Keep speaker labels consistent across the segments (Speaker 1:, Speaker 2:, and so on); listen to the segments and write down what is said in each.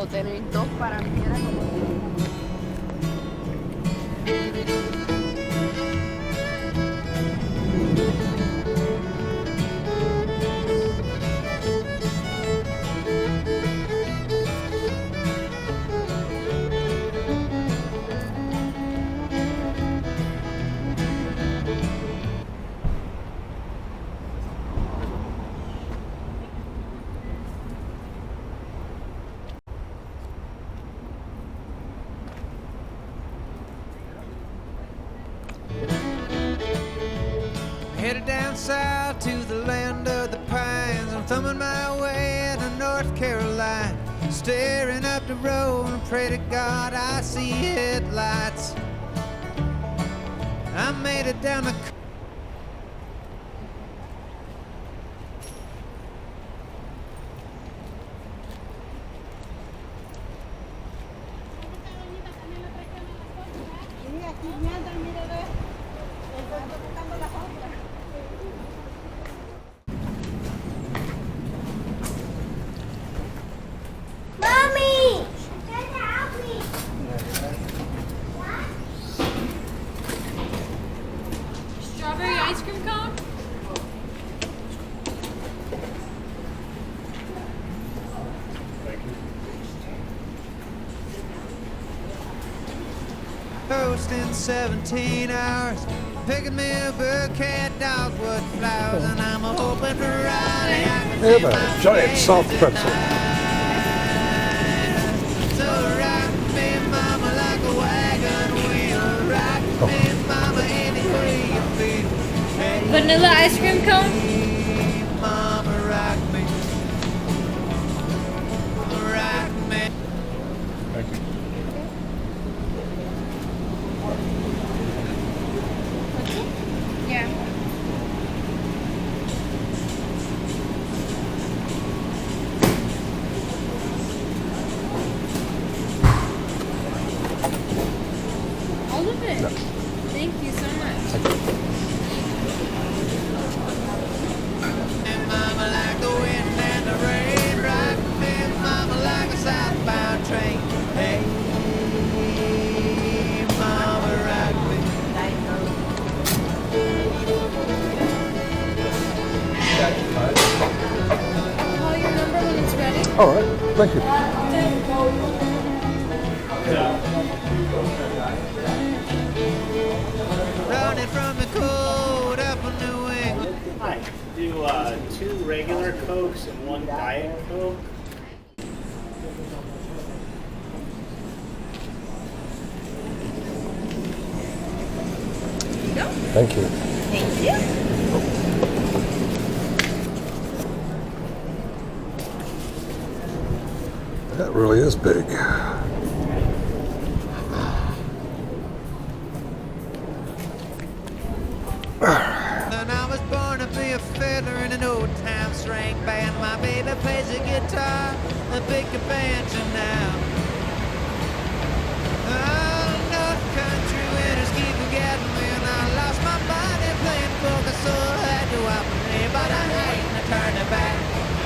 Speaker 1: o tener dos para mí era como...
Speaker 2: Headed down south to the land of the pines. I'm thumbing my way to North Carolina, staring up the road and pray to God I see headlights. I made it down the
Speaker 3: Mommy!
Speaker 1: Strawberry ice cream cone?
Speaker 2: coast in 17 hours, picking me a bouquet of dogwood flowers, and I'm hoping for Raleigh.
Speaker 4: Yeah, but giant soft pretzel.
Speaker 2: So rock me, mama, like a wagon wheel. Rock me, mama, any way you feel. Hey,
Speaker 1: Vanilla ice cream cone?
Speaker 2: mama, rock me. Rock me.
Speaker 4: Thank you.
Speaker 1: Yeah. All of it?
Speaker 4: No.
Speaker 1: Thank you so much.
Speaker 2: Mama, like the wind and the rain. Rock me, mama, like a southbound train. Hey, mama, rock me.
Speaker 1: Call your number when it's ready.
Speaker 4: All right, thank you.
Speaker 2: Running from the cold up in New England.
Speaker 5: Hi, do 2 regular Cokes and 1 Diet Coke.
Speaker 4: Thank you.
Speaker 1: Thank you.
Speaker 4: That really is big.
Speaker 2: And I was born to be a fiddler in an old time string band. My baby plays the guitar, the big banjo now. Oh, North Country winters keep forgetting me, and I lost my body playing poker, so I had to operate, but I ain't turning back.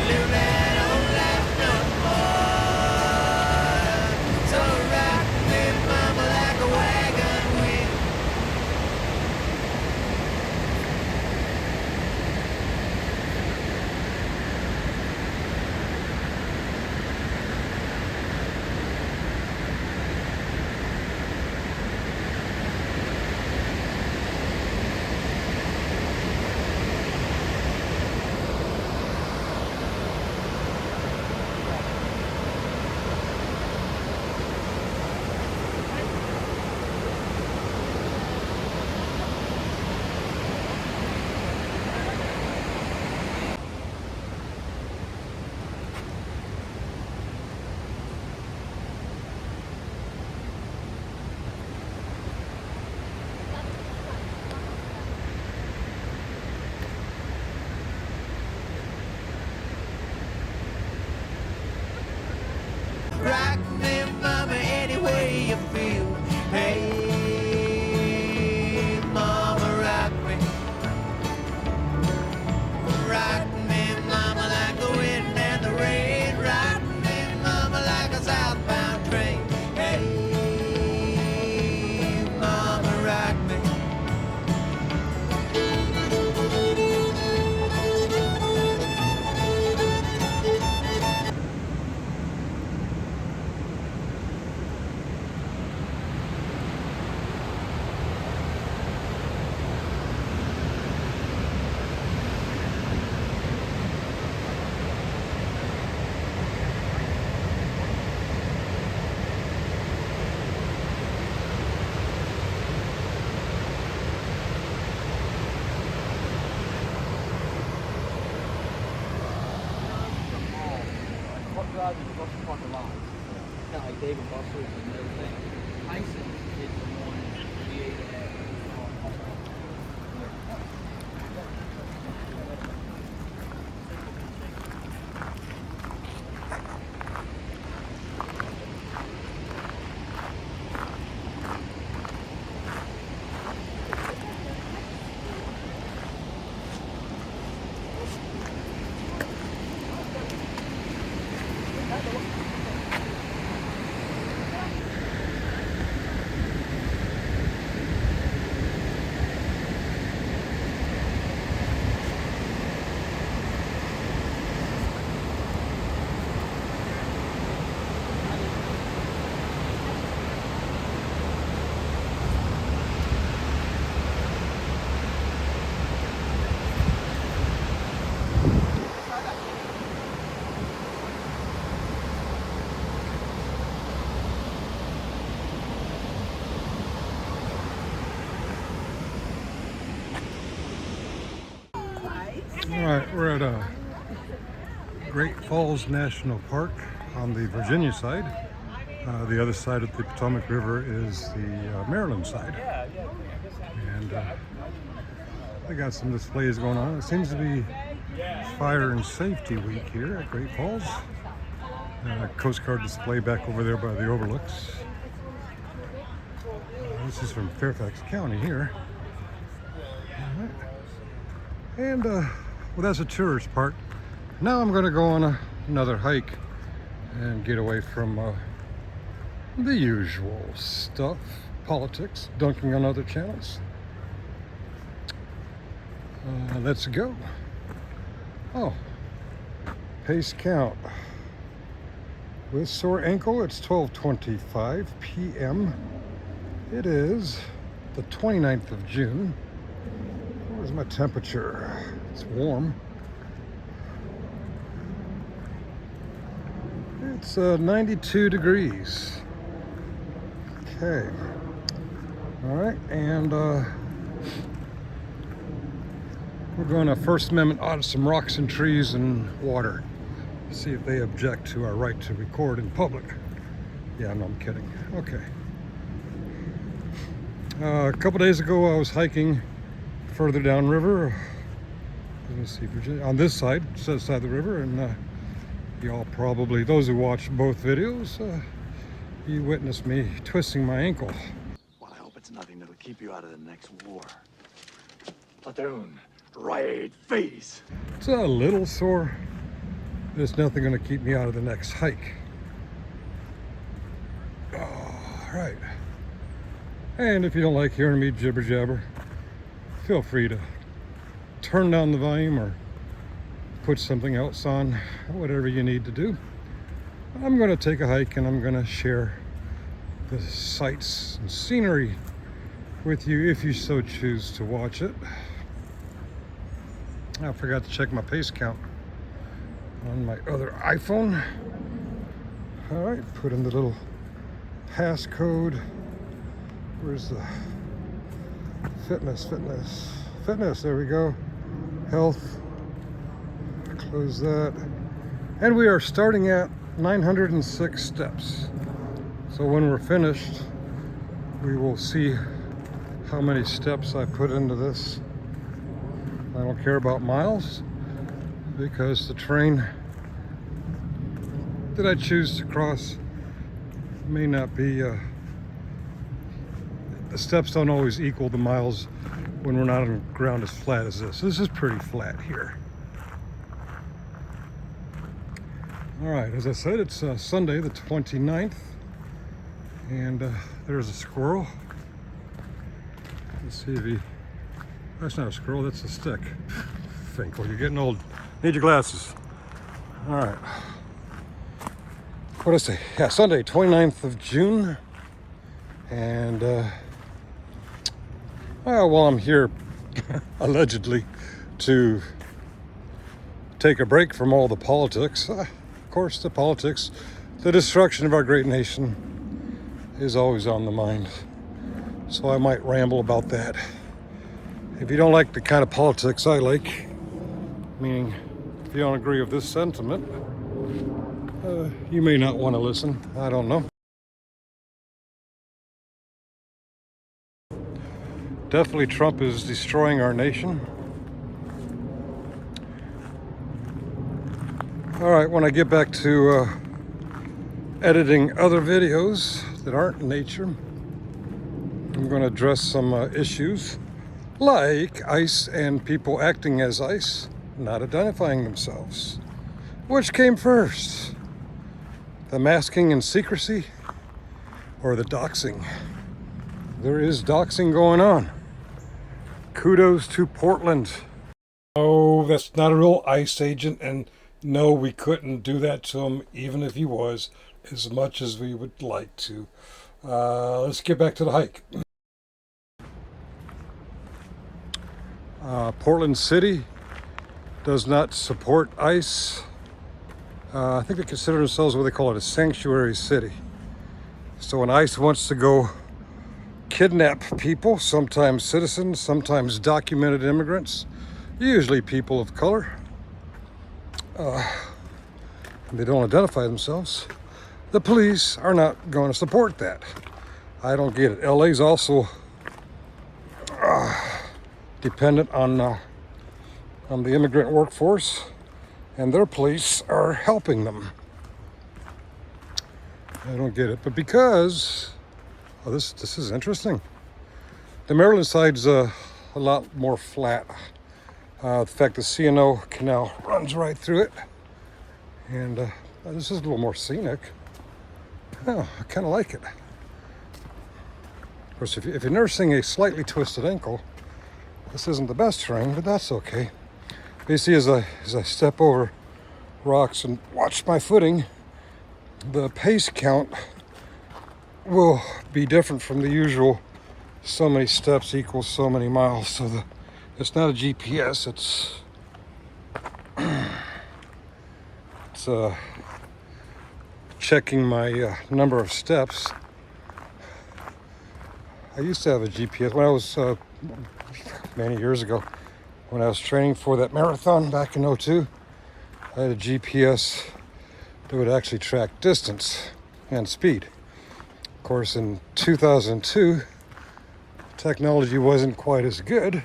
Speaker 2: Live that old life no more. So rock me, mama, like a wagon wheel.
Speaker 3: drives across the parking lot. Kind of like Dave and Buster's and everything. Tyson is the one that created that.
Speaker 4: All right, we're at Great Falls National Park on the Virginia side. The other side of the Potomac River is the Maryland side. And they got some displays going on. It seems to be Fire and Safety Week here at Great Falls. Coast Guard display back over there by the overlooks. This is from Fairfax County here. All right. And well, that's a tourist part. Now I'm going to go on another hike and get away from the usual stuff, politics, dunking on other channels. Let's go. Oh, pace count. With sore ankle, it's 12:25 p.m. It is the 29th of June. Where's my temperature? It's warm. It's 92 degrees. Okay. All right, and we're going to First Amendment audit some rocks and trees and water. See if they object to our right to record in public. Yeah, no, I'm kidding. Okay. A couple days ago, I was hiking further downriver. Let me see, Virginia, on this side, south side of the river, and y'all probably, those who watch both videos, you witnessed me twisting my ankle.
Speaker 6: Well, I hope it's nothing that'll keep you out of the next war. Platoon, right face.
Speaker 4: It's a little sore. There's nothing going to keep me out of the next hike. All right. And if you don't like hearing me jibber jabber, feel free to turn down the volume or put something else on, whatever you need to do. I'm going to take a hike and I'm going to share the sights and scenery with you if you so choose to watch it. I forgot to check my pace count on my other iPhone. All right, put in the little passcode. Where's the fitness? There we go. Health. Close that. And we are starting at 906 steps. So when we're finished, we will see how many steps I put into this. I don't care about miles because the terrain that I choose to cross may not be, the steps don't always equal the miles when we're not on ground as flat as this. This is pretty flat here. All right, as I said, it's Sunday the 29th, and there's a squirrel. Let's see if he, that's not a squirrel, that's a stick. Finkel, you're getting old. Need your glasses. All right. What did I say? Yeah, Sunday, 29th of June. And while I'm here, allegedly, to take a break from all the politics, of course, the politics, the destruction of our great nation is always on the mind. So I might ramble about that. If you don't like the kind of politics I like, meaning if you don't agree with this sentiment, You may not want to listen. I don't know. Definitely Trump is destroying our nation. All right, when I get back to editing other videos that aren't nature, I'm going to address some issues like ice and people acting as ice, not identifying themselves. Which came first? The masking and secrecy or the doxing? There is doxing going on. Kudos to Portland. No, that's not a real ICE agent, and no, we couldn't do that to him, even if he was, as much as we would like to. Let's get back to the hike. Portland City does not support ICE. I think they consider themselves what they call it, a sanctuary city. So when ICE wants to go kidnap people, sometimes citizens, sometimes documented immigrants, usually people of color, they don't identify themselves, the police are not going to support that. I don't get it. LA's also dependent on the immigrant workforce, and their police are helping them. I don't get it. But because, this is interesting. The Maryland side's a lot more flat. The fact the C&O Canal runs right through it. And this is a little more scenic. Oh, I kind of like it. Of course, if you're nursing a slightly twisted ankle, this isn't the best terrain, but that's okay. Basically, as I step over rocks and watch my footing, the pace count will be different from the usual so many steps equals so many miles. So it's not a GPS, it's checking my number of steps. I used to have a GPS when I was many years ago, when I was training for that marathon back in '02. I had a GPS that would actually track distance and speed. Of course, in 2002, technology wasn't quite as good,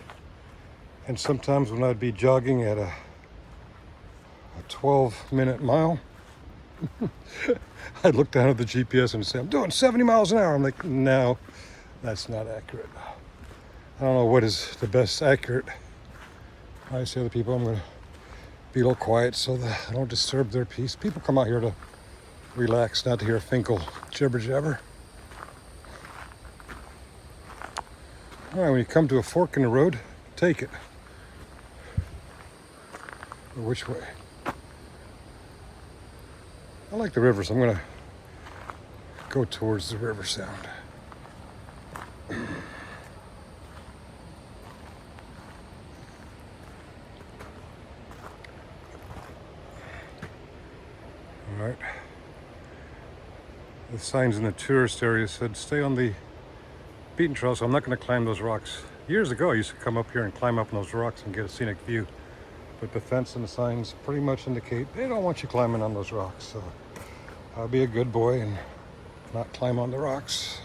Speaker 4: and sometimes when I'd be jogging at a 12-minute mile, I'd look down at the GPS and say, I'm doing 70 miles an hour. I'm like, no, that's not accurate. I don't know what is the best accurate. I say to the people, I'm going to be a little quiet so that I don't disturb their peace. People come out here to relax, not to hear Finkel jibber jabber. All right, when you come to a fork in the road, take it. Or which way? I like the river, so I'm going to go towards the river sound. All right. The signs in the tourist area said, stay on the beaten trail, so I'm not going to climb those rocks. Years ago, I used to come up here and climb up on those rocks and get a scenic view. But the fence and the signs pretty much indicate they don't want you climbing on those rocks. So I'll be a good boy and not climb on the rocks.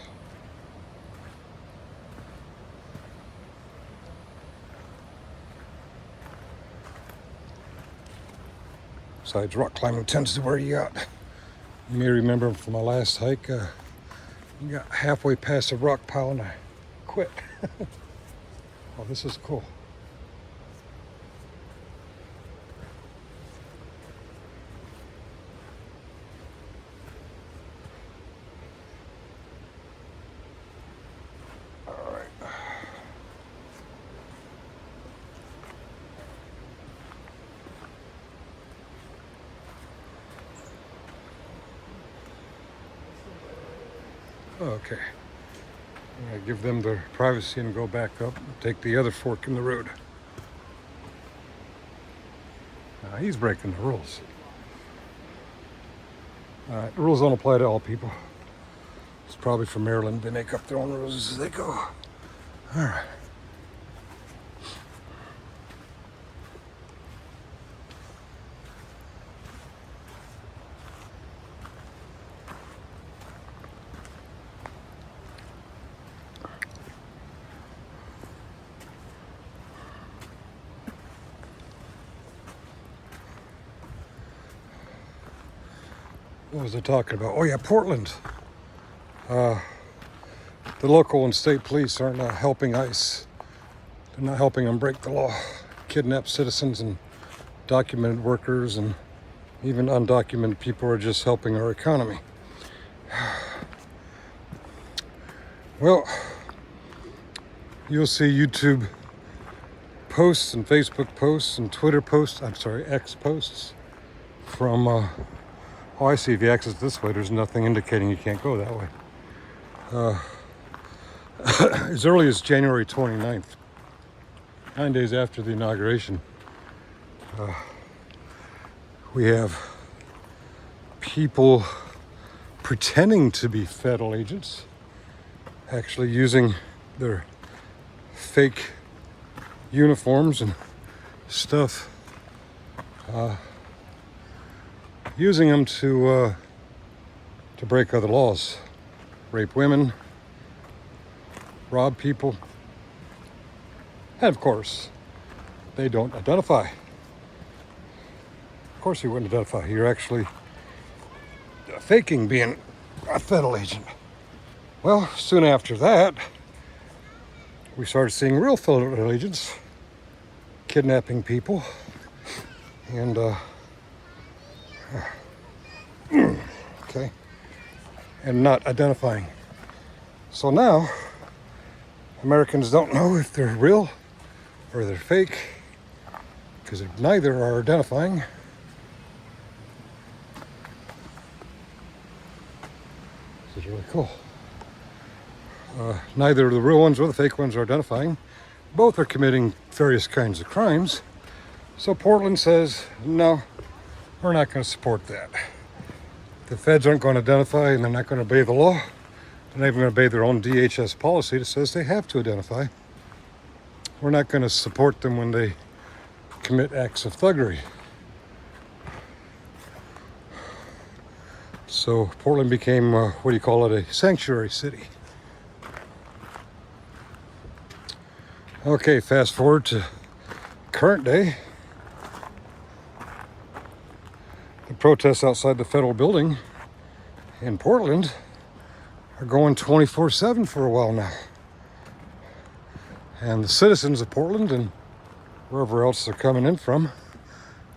Speaker 4: Besides, rock climbing tends to wear you out. You may remember from my last hike, I got halfway past a rock pile and I quit. Oh, this is cool. Okay. I'm gonna give them their privacy and go back up and take the other fork in the road. Now he's breaking the rules. Alright, the rules don't apply to all people. It's probably from Maryland. They make up their own rules as they go. Alright. what was I talking about? Oh yeah, Portland. The local and state police aren't helping ICE. They're not helping them break the law, kidnap citizens and documented workers, and even undocumented people are just helping our economy. Well, you'll see YouTube posts and Facebook posts and Twitter posts, X posts from, oh, I see, if you exit this way, there's nothing indicating you can't go that way. As early as January 29th, 9 days after the inauguration, we have people pretending to be federal agents, actually using their fake uniforms and stuff, using them to break other laws, rape women, rob people, and of course, they don't identify. Of course you wouldn't identify. You're actually faking being a federal agent. Well, soon after that, we started seeing real federal agents kidnapping people and okay, and not identifying. So now Americans don't know if they're real or they're fake, because neither are identifying. This is really cool. Neither the real ones or the fake ones are identifying. Both are committing various kinds of crimes. So Portland says, no, we're not going to support that. The feds aren't going to identify, and they're not going to obey the law. They're not even going to obey their own DHS policy that says they have to identify. We're not going to support them when they commit acts of thuggery. So Portland became, what do you call it, a sanctuary city. Okay, fast forward to current day. The protests outside the federal building in Portland are going 24/7 for a while now. And the citizens of Portland and wherever else they're coming in from,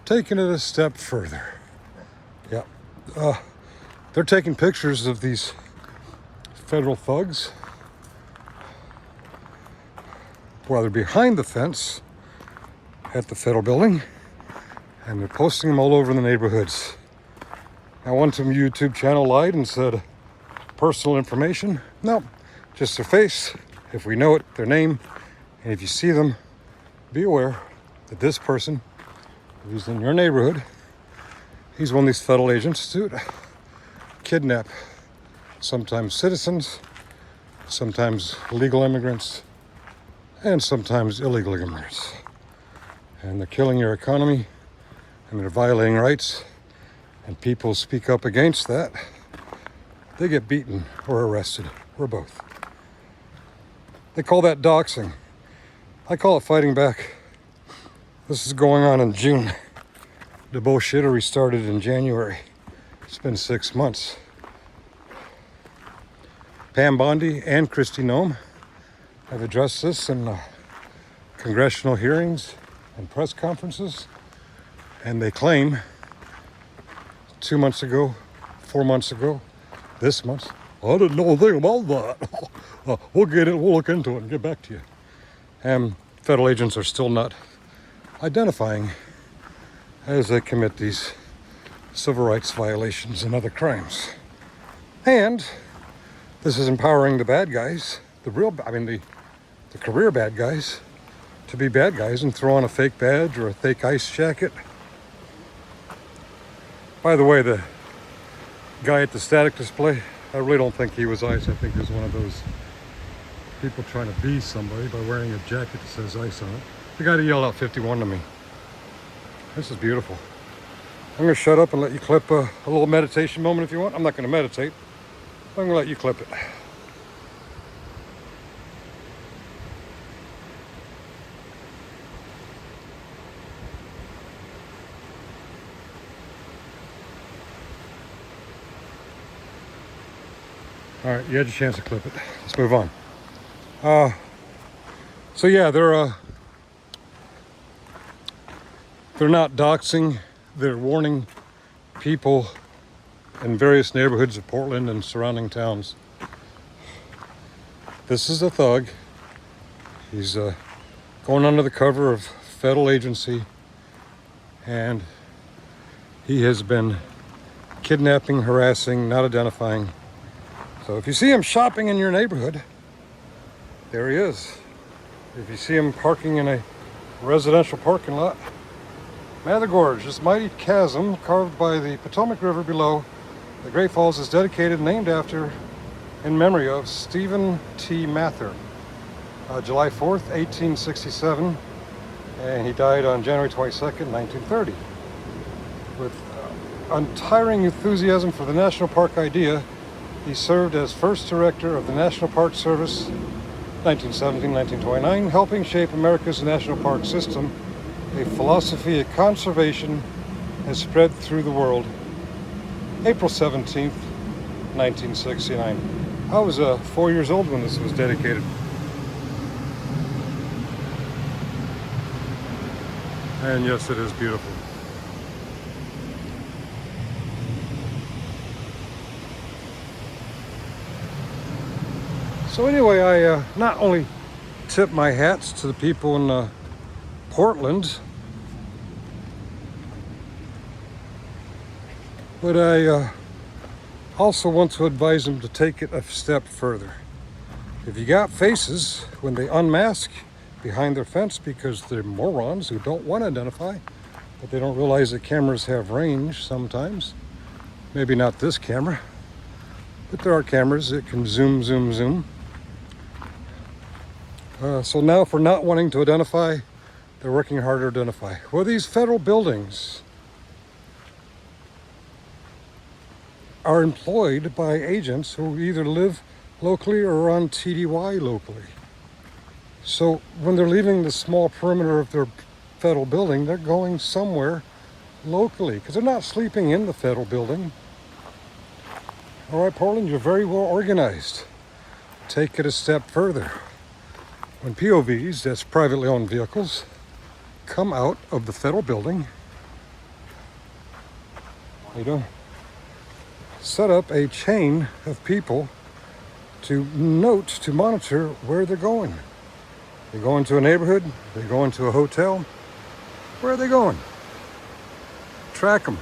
Speaker 4: taking it a step further. Yeah. They're taking pictures of these federal thugs while they're behind the fence at the federal building, and they're posting them all over the neighborhoods. Now, one from YouTube channel lied and said personal information. No, just their face. If we know it, their name, and if you see them, be aware that this person, who's in your neighborhood, he's one of these federal agents to kidnap sometimes citizens, sometimes legal immigrants, and sometimes illegal immigrants. And they're killing your economy, and they're violating rights, and people speak up against that, they get beaten or arrested, or both. They call that doxing. I call it fighting back. This is going on in June. The bullshittery started in January. It's been 6 months. Pam Bondi and Kristi Noem have addressed this in congressional hearings and press conferences, and they claim 2 months ago, 4 months ago, this month, I didn't know a thing about that. We'll look into it and get back to you. And federal agents are still not identifying as they commit these civil rights violations and other crimes. And this is empowering the bad guys, the career bad guys, to be bad guys and throw on a fake badge or a fake ICE jacket. By the way, the guy at the static display, I really don't think he was ICE. I think he was one of those people trying to be somebody by wearing a jacket that says ICE on it. The guy that yelled out 51 to me. This is beautiful. I'm going to shut up and let you clip a little meditation moment if you want. I'm not going to meditate. I'm going to let you clip it. All right, you had your chance to clip it. Let's move on. So yeah, they're not doxing. They're warning people in various neighborhoods of Portland and surrounding towns. This is a thug. He's going under the cover of federal agency, and he has been kidnapping, harassing, not identifying. So if you see him shopping in your neighborhood, there he is. If you see him parking in a residential parking lot, Mather Gorge, this mighty chasm carved by the Potomac River below the Great Falls, is dedicated, named after, in memory of Stephen T. Mather, July 4th, 1867, and he died on January 22nd, 1930. With untiring enthusiasm for the national park idea, he served as first director of the National Park Service, 1917-1929, helping shape America's national park system. A philosophy of conservation has spread through the world. April 17th, 1969. I was 4 years old when this was dedicated. And yes, it is beautiful. So anyway, I not only tip my hats to the people in Portland, but I also want to advise them to take it a step further. If you got faces when they unmask behind their fence because they're morons who don't want to identify, but they don't realize that cameras have range sometimes. Maybe not this camera, but there are cameras that can zoom, zoom, zoom. So now for not wanting to identify, they're working hard to identify. Well, these federal buildings are employed by agents who either live locally or are on TDY locally. So when they're leaving the small perimeter of their federal building, they're going somewhere locally because they're not sleeping in the federal building. All right, Portland, you're very well organized. Take it a step further. When POVs, that's privately owned vehicles, come out of the federal building, how you doing? Set up a chain of people to note, to monitor where they're going. They go into a neighborhood, they go into a hotel. Where are they going? Track them.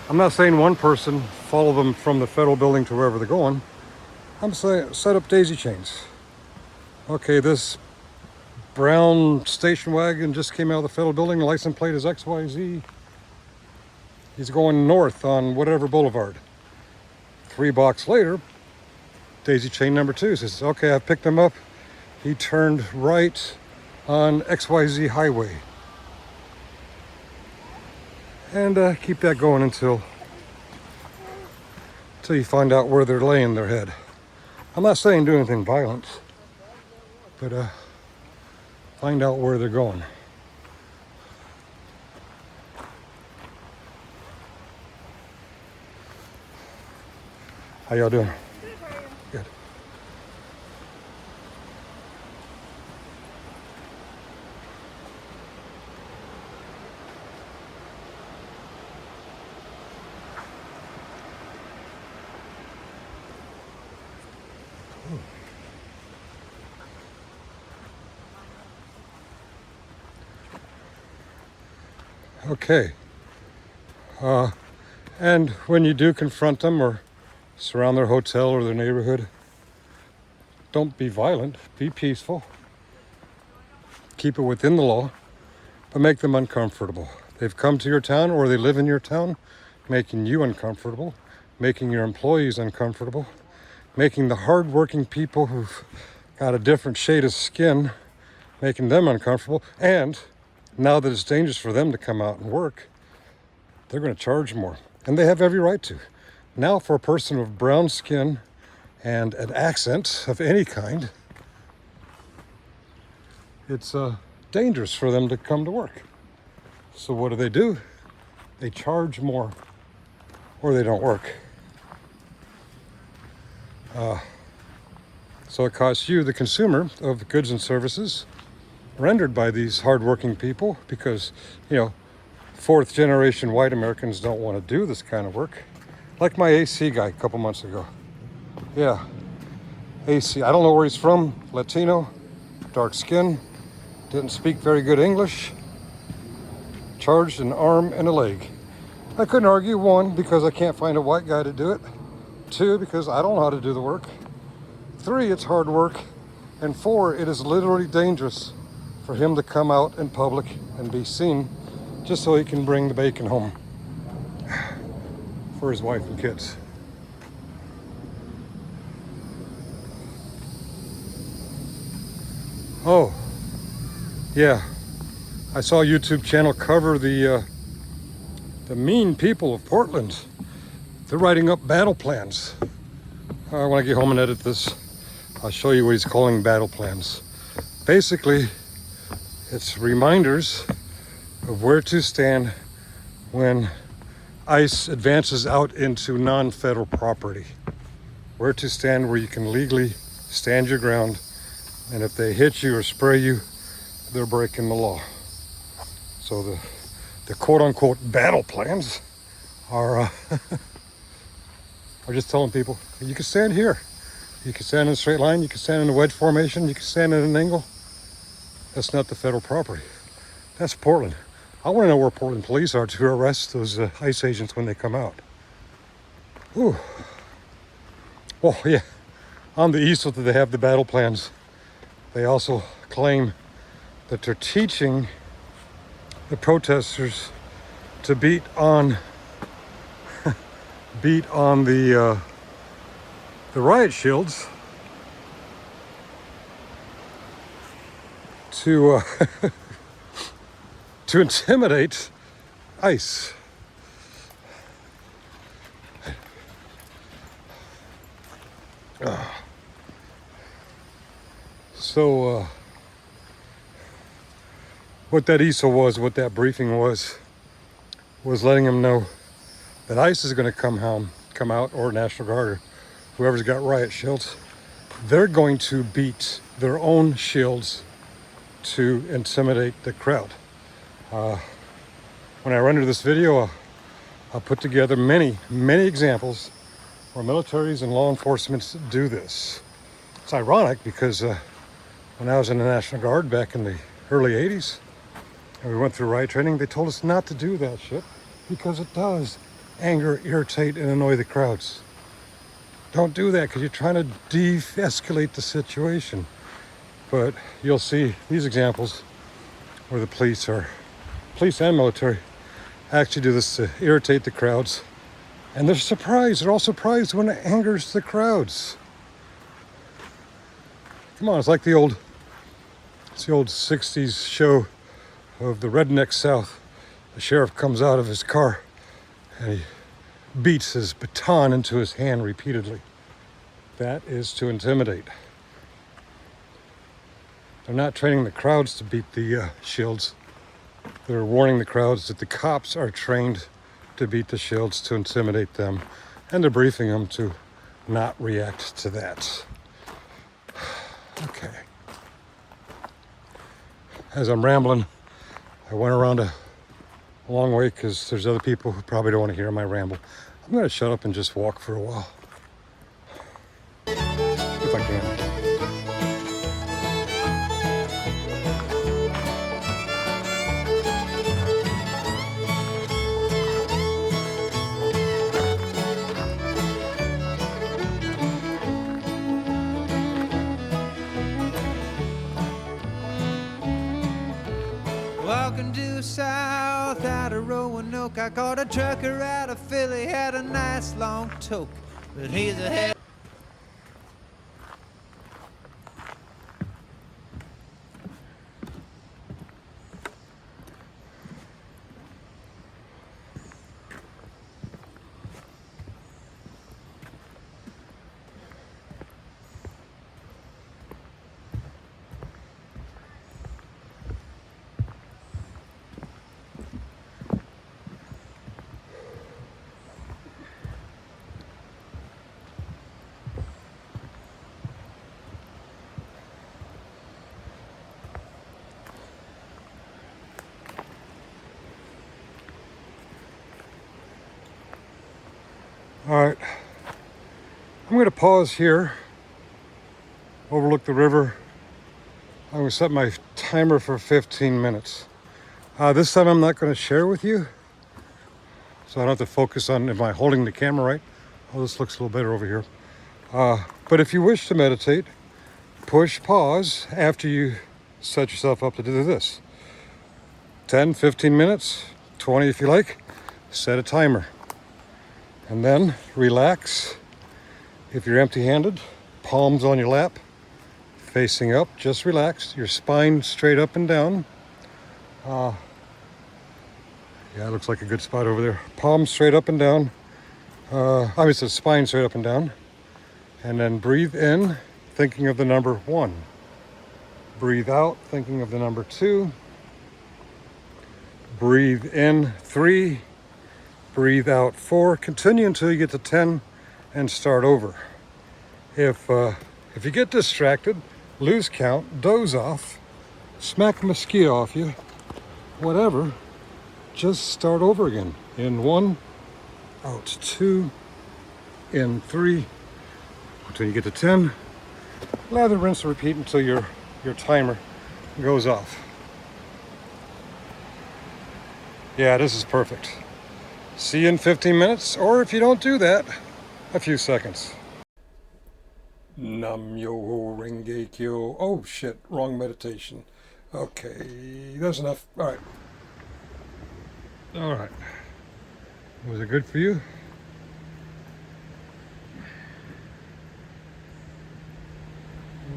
Speaker 4: I'm not saying one person follow them from the federal building to wherever they're going. I'm saying set up daisy chains. Okay, this brown station wagon just came out of the federal building. License plate is XYZ. He's going north on whatever boulevard. 3 blocks later, daisy chain number 2 says, okay, I've picked him up. He turned right on XYZ highway. And keep that going until you find out where they're laying their head. I'm not saying do anything violent, but find out where they're going. How y'all doing? Good. Okay. And when you do confront them or surround their hotel or their neighborhood, don't be violent, be peaceful. Keep it within the law, but make them uncomfortable. They've come to your town or they live in your town, making you uncomfortable, making your employees uncomfortable, making the hardworking people who've got a different shade of skin, making them uncomfortable. And now that it's dangerous for them to come out and work, they're going to charge more. And they have every right to. Now for a person with brown skin and an accent of any kind, it's dangerous for them to come to work. So what do? They charge more or they don't work. So it costs you, the consumer of the goods and services rendered by these hardworking people, because, you know, fourth generation white Americans don't want to do this kind of work. Like my AC guy a couple months ago. Yeah, AC. I don't know where he's from. Latino, dark skin, didn't speak very good English. Charged an arm and a leg. I couldn't argue. One, because I can't find a white guy to do it. Two, because I don't know how to do the work. Three, it's hard work. And four, it is literally dangerous for him to come out in public and be seen just so he can bring the bacon home for his wife and kids. Oh, yeah. I saw a YouTube channel cover the mean people of Portland. They're writing up battle plans. When I get home and edit this, I'll show you what he's calling battle plans. Basically, it's reminders of where to stand when ICE advances out into non-federal property. Where to stand where you can legally stand your ground, and if they hit you or spray you, they're breaking the law. So the quote-unquote battle plans are are just telling people, you can stand here. You can stand in a straight line, you can stand in a wedge formation, you can stand at an angle. That's not the federal property. That's Portland. I want to know where Portland police are to arrest those ICE agents when they come out. Ooh. Well, yeah, on the easel that they have the battle plans, they also claim that they're teaching the protesters to beat on the riot shields to to intimidate ICE. So what that ESO was, what that briefing was letting them know that ICE is going to come out, or National Guard, or whoever's got riot shields. They're going to beat their own shields to intimidate the crowd. When I render this video, I'll put together many examples where militaries and law enforcement do this. It's ironic because when I was in the National Guard back in the early 80s, and we went through riot training, they told us not to do that shit because it does anger, irritate, and annoy the crowds. Don't do that because you're trying to de-escalate the situation. But you'll see these examples where the police and military actually do this to irritate the crowds. And they're surprised. They're all surprised when it angers the crowds. Come on, it's like the old 60s show of the redneck South. The sheriff comes out of his car and he beats his baton into his hand repeatedly. That is to intimidate. They're not training the crowds to beat the shields. They're warning the crowds that the cops are trained to beat the shields to intimidate them, and they're briefing them to not react to that. Okay. As I'm rambling, I went around a long way because there's other people who probably don't want to hear my ramble. I'm going to shut up and just walk for a while. If I can.
Speaker 2: Walking due south out of Roanoke, I caught a trucker out of Philly, had a nice long toke, but he's a head.
Speaker 4: All right, I'm going to pause here, overlook the river. I'm going to set my timer for 15 minutes. This time I'm not going to share with you, so I don't have to focus on, am I holding the camera right? Oh, this looks a little better over here. But if you wish to meditate, push pause after you set yourself up to do this. 10, 15 minutes, 20 if you like, set a timer. And then relax. If you're empty-handed, palms on your lap, facing up, just relax. Your spine straight up and down. Yeah, it looks like a good spot over there. Palms straight up and down. Obviously, spine straight up and down. And then breathe in, thinking of the number 1. Breathe out, thinking of the number 2. Breathe in 3. Breathe out 4. Continue until you get to 10 and start over. If you get distracted, lose count, doze off, smack a mosquito off you, whatever, just start over again. In 1, out 2, in 3, until you get to 10. Lather, rinse, and repeat until your timer goes off. Yeah, this is perfect. See you in 15 minutes, or if you don't do that, a few seconds. Nam Myoho Renge Kyo. Oh shit, wrong meditation. Okay, that's enough. All right. All right. Was it good for you?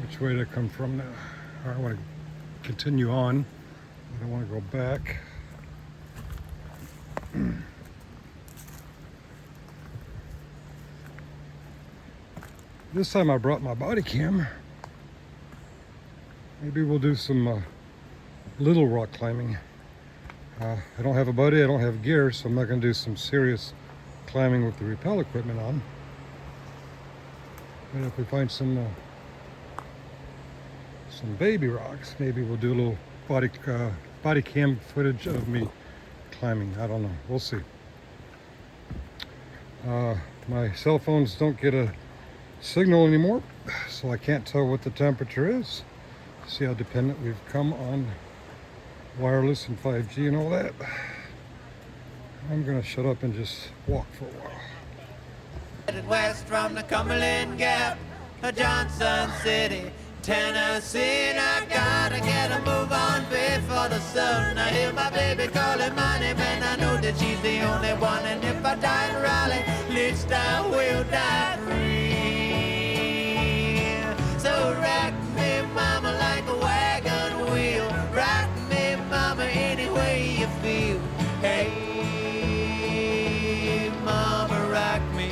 Speaker 4: Which way did I come from now? All right, I want to continue on. I don't want to go back. This time I brought my body cam. Maybe we'll do some little rock climbing. I don't have a buddy, I don't have gear, so I'm not going to do some serious climbing with the rappel equipment on. But if we find some baby rocks, maybe we'll do a little body cam footage of me climbing. I don't know. We'll see. My cell phones don't get a signal anymore, so I can't tell what the temperature is. See how dependent we've come on wireless and 5G and all that. I'm gonna shut up and just walk for a while.
Speaker 2: Headed west from the Cumberland Gap, Johnson City, Tennessee. And I gotta get a move on before the sun. I hear my baby calling my name, and I know that she's the only one. And if I die in Raleigh, at least I will die free. So rock me, mama, like a wagon wheel. Rock me, mama, any way you feel. Hey, mama, rock me.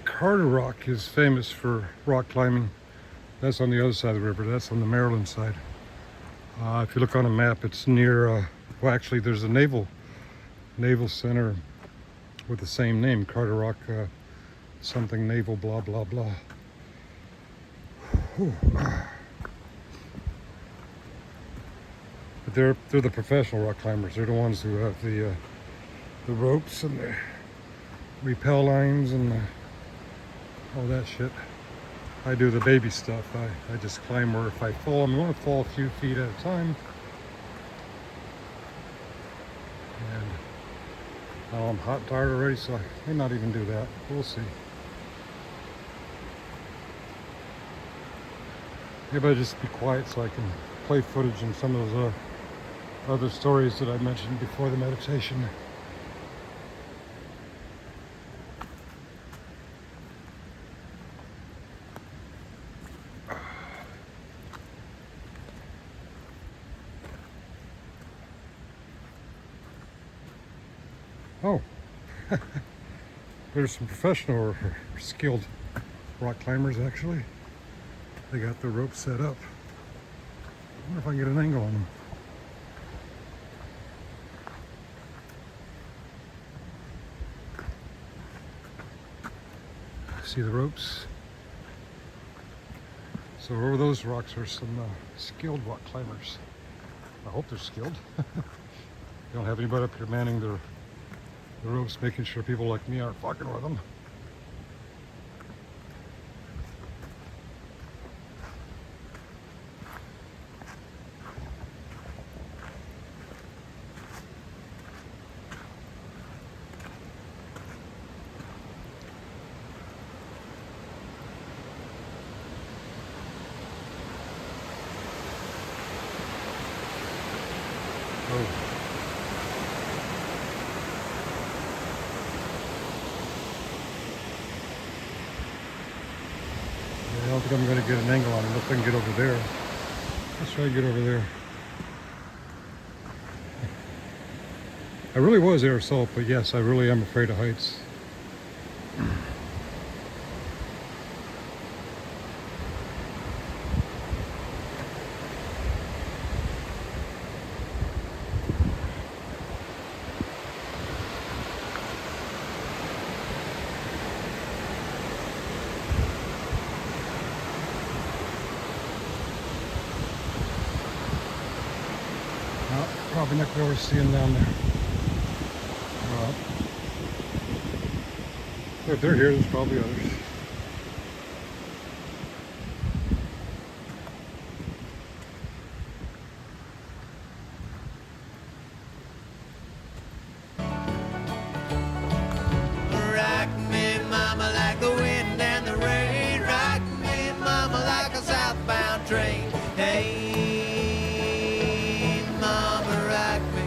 Speaker 4: Carter Rock is famous for rock climbing. That's on the other side of the river. That's on the Maryland side. If you look on a map, it's near, well, actually, there's a naval center with the same name, Carter Rock, something naval, blah, blah, blah. Whew. But they're the professional rock climbers. They're the ones who have the ropes and the rappel lines and all that shit. I do the baby stuff. I just climb where if I fall, I'm going to fall a few feet at a time. And now I'm hot and tired already, so I may not even do that. We'll see. Maybe I'll just be quiet so I can play footage in some of those other stories that I mentioned before the meditation. Oh, there's some professional or skilled rock climbers actually. They got the rope set up. I wonder if I can get an angle on them. See the ropes? So over those rocks are some skilled rock climbers. I hope they're skilled. You don't have anybody up here manning the ropes, making sure people like me aren't fucking with them. Oh. I don't think I'm going to get an angle on it unless I can get over there. Let's try to get over there. I really was air assault, but yes, I really am afraid of heights. No, probably not going to seeing down there. Well, if they're here, there's probably others.
Speaker 2: Rock me, mama, like the wind and the rain. Rock me, mama, like a southbound train. Hey, mama, rock me.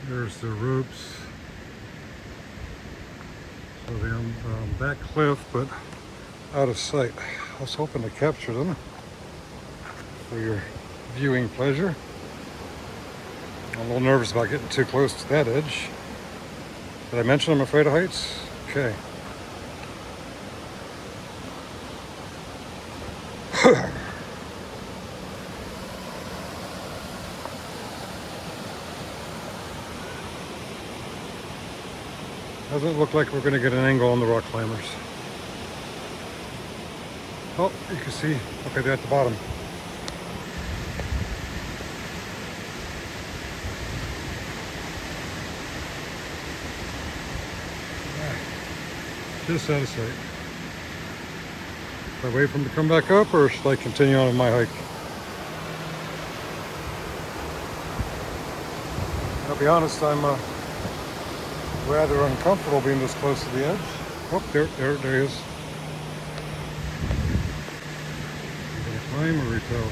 Speaker 4: There's the ropes. So they're on that cliff, but out of sight. I was hoping to capture them for your viewing pleasure. I'm a little nervous about getting too close to that edge. Did I mention I'm afraid of heights? Okay. Doesn't look like we're going to get an angle on the rock climbers. Oh, you can see. Okay, they're at the bottom. Just out of sight. Should I wait for them to come back up, or should I continue on with my hike? I'll be honest, I'm rather uncomfortable being this close to the edge. Oh, there he is. You gonna climb or repel?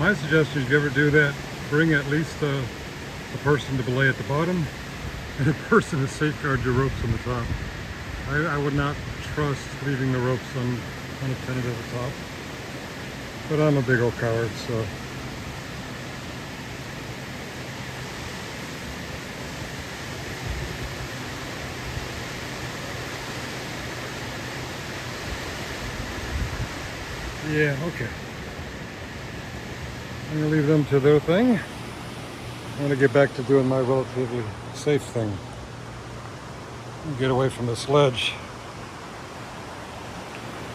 Speaker 4: My suggestion is, if you ever do that, bring at least a person to belay at the bottom and a person to safeguard your ropes on the top. I would not trust leaving the ropes unattended at the top. But I'm a big old coward, so. Yeah, okay. I'm gonna leave them to their thing. I'm gonna get back to doing my relatively safe thing. Get away from this ledge.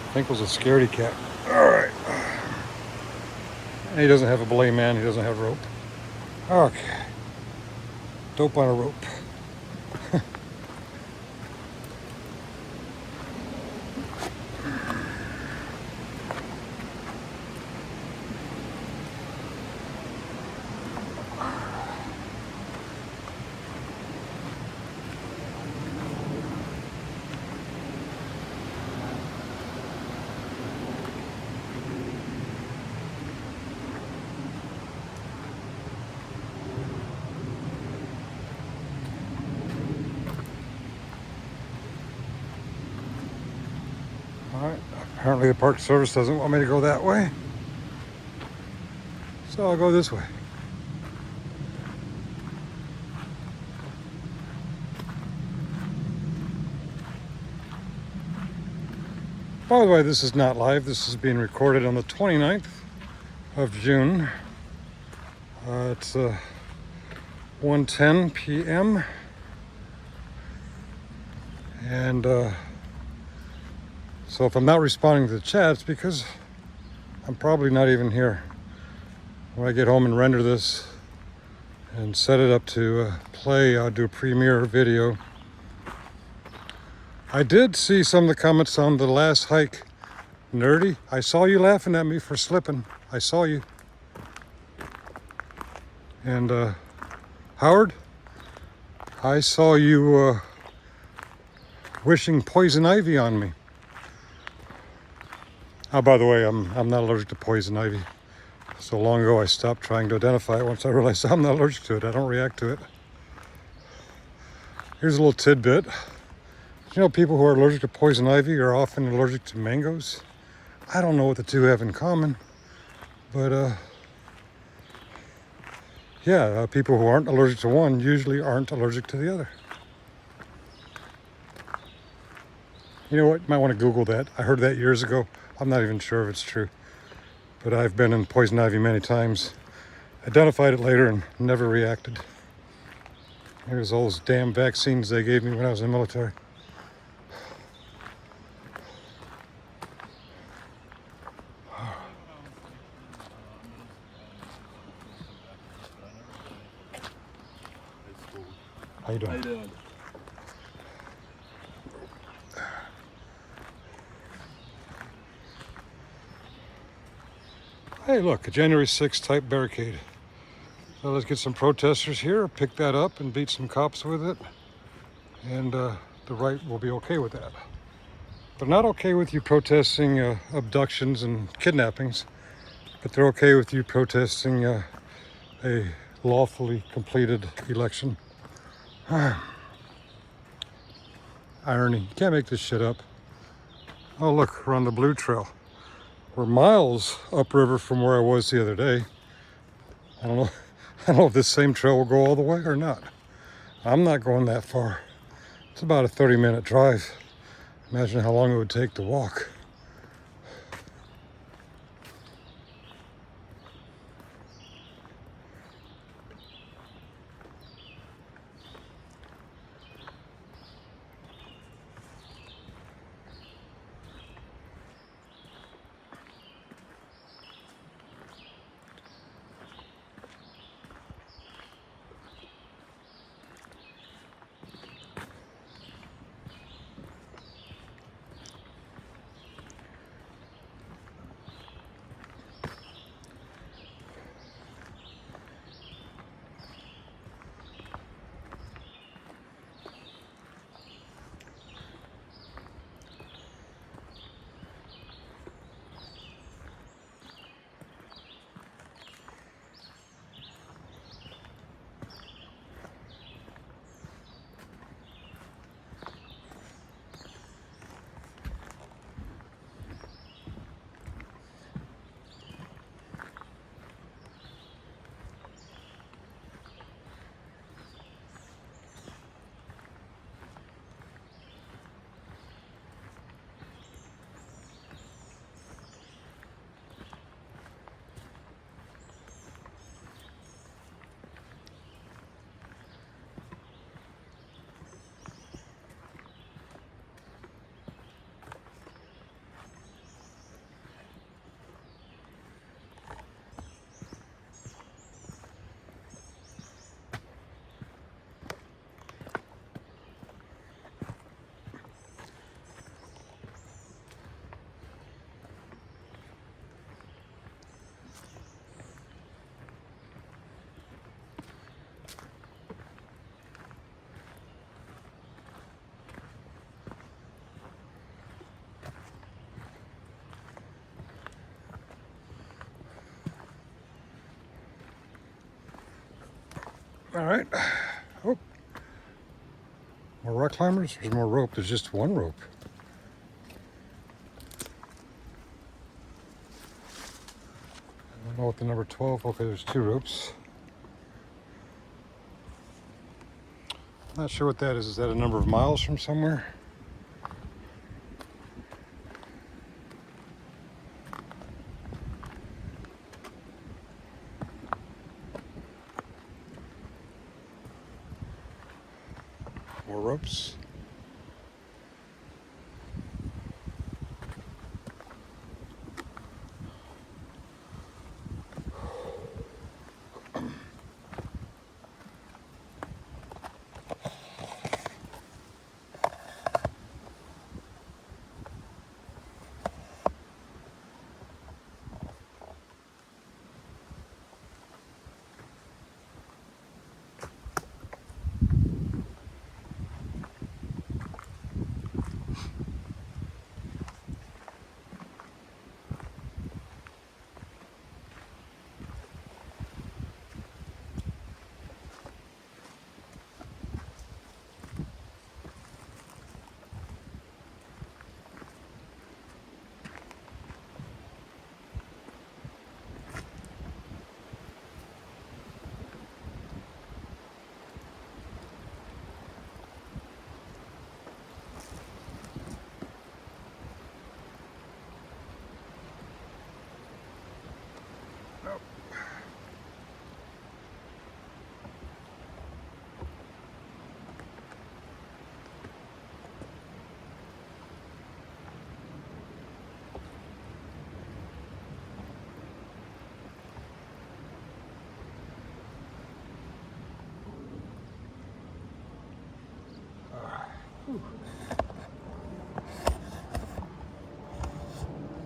Speaker 4: I think it was a scaredy cat. All right. He doesn't have a belay man. He doesn't have rope. Okay. Dope on a rope. All right, apparently the Park Service doesn't want me to go that way, so I'll go this way. By the way, this is not live. This is being recorded on the 29th of June. It's 1:10 p.m. And so if I'm not responding to the chat, it's because I'm probably not even here. When I get home and render this and set it up to play, I'll do a premiere video. I did see some of the comments on the last hike. Nerdy, I saw you laughing at me for slipping. I saw you. And Howard, I saw you wishing poison ivy on me. Oh, by the way, I'm not allergic to poison ivy. So long ago I stopped trying to identify it once I realized I'm not allergic to it. I don't react to it. Here's a little tidbit. You know, people who are allergic to poison ivy are often allergic to mangoes. I don't know what the two have in common, but yeah, people who aren't allergic to one usually aren't allergic to the other. You know what? You might want to Google that. I heard that years ago. I'm not even sure if it's true, but I've been in poison ivy many times. Identified it later and never reacted. There's all those damn vaccines they gave me when I was in the military. How you doing?
Speaker 7: How you doing?
Speaker 4: Hey, look, a January 6th type barricade. So let's get some protesters here, pick that up and beat some cops with it. And the right will be okay with that. But not okay with you protesting abductions and kidnappings. But they're okay with you protesting a lawfully completed election. Irony. You can't make this shit up. Oh, look, we're on the Blue Trail. We're miles upriver from where I was the other day. I don't know if this same trail will go all the way or not. I'm not going that far. It's about a 30-minute drive. Imagine how long it would take to walk. All right. Oh. More rock climbers? There's more rope. There's just one rope. don't know what the number 12. Okay, there's 2 ropes. Not sure what that is. Is that a number of miles from somewhere? More ropes.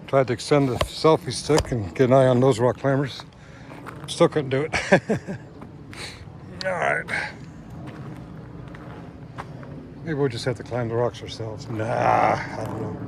Speaker 4: Tried to extend the selfie stick and get an eye on those rock climbers. Still couldn't do it. All right. Maybe we'll just have to climb the rocks ourselves. Nah, I don't know.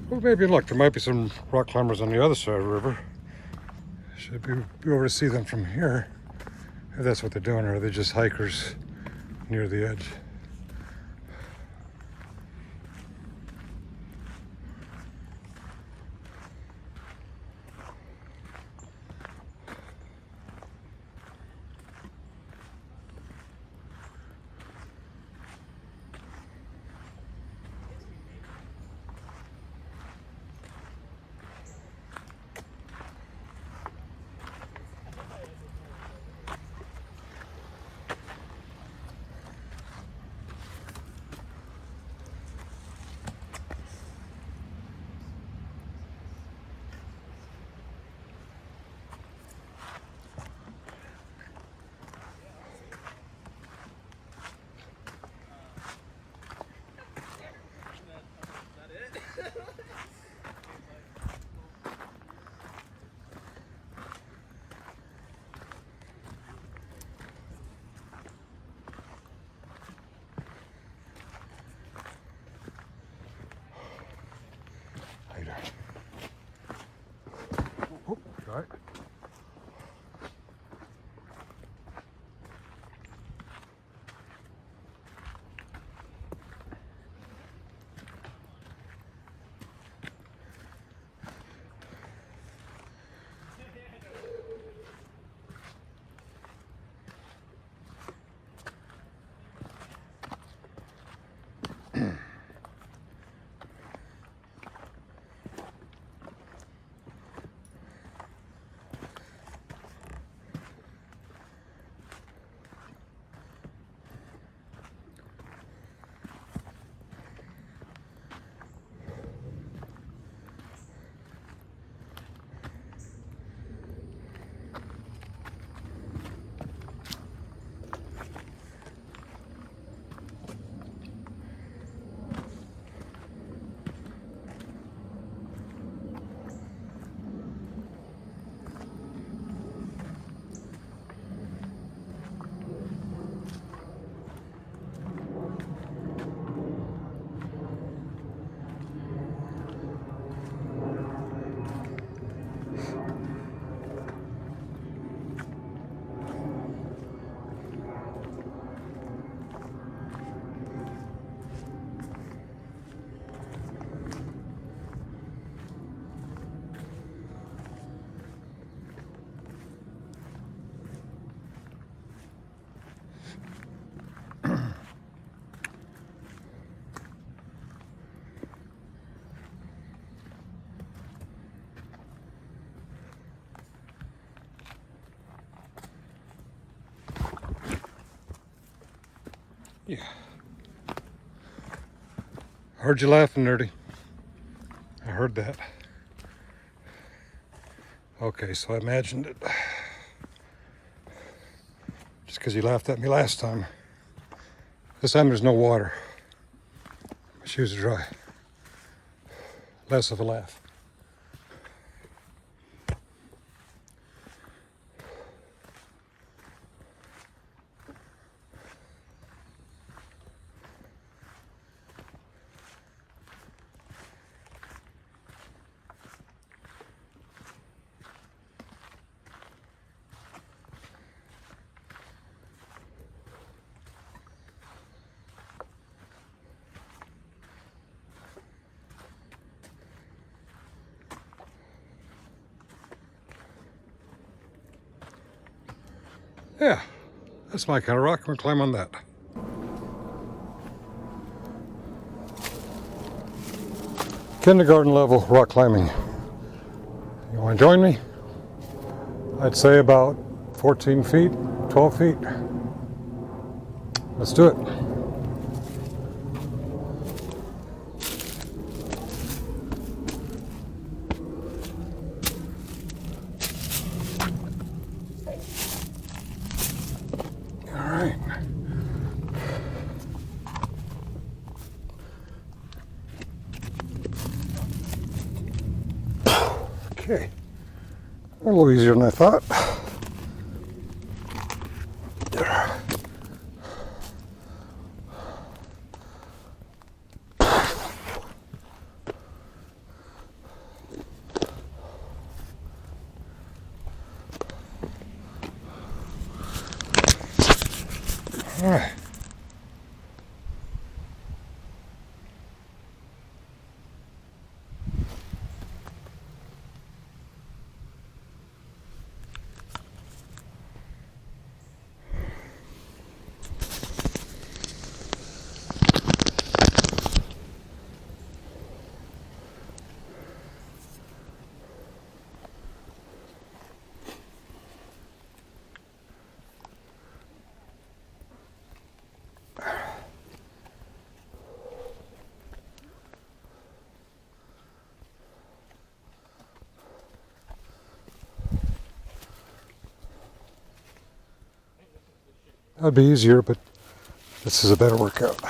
Speaker 4: Well, maybe look, there might be some rock climbers on the other side of the river. Should be able to see them from here. If that's what they're doing, or are they just hikers near the edge? Heard you laughing, Nerdy. I heard that. Okay, so I imagined it. Just because you laughed at me last time. This time there's no water. My shoes are dry. Less of a laugh. Yeah, that's my kind of rock. I'm gonna climb on that. Kindergarten level rock climbing. You want to join me? I'd say about 14 feet, 12 feet. Let's do it. All right. Okay. A little easier than I thought. All right. That'd be easier, but this is a better workout.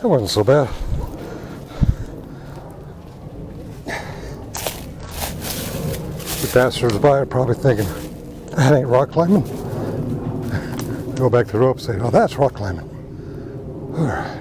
Speaker 4: That wasn't so bad. The passers-by are probably thinking, that ain't rock climbing. Go back to the rope and say, oh, that's rock climbing. All right.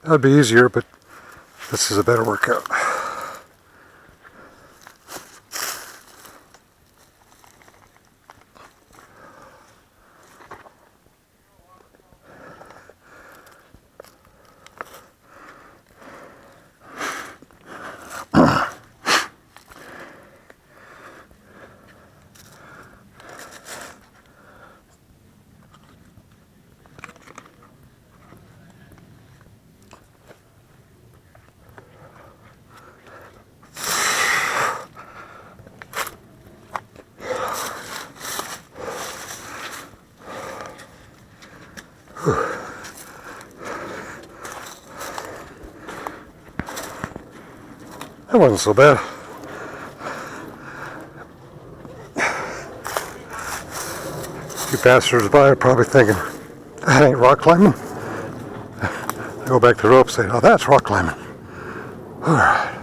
Speaker 4: That'd be easier, but this is a better workout. That wasn't so bad. You passersby are probably thinking, that ain't rock climbing. I go back to the rope and say, oh, that's rock climbing. All right.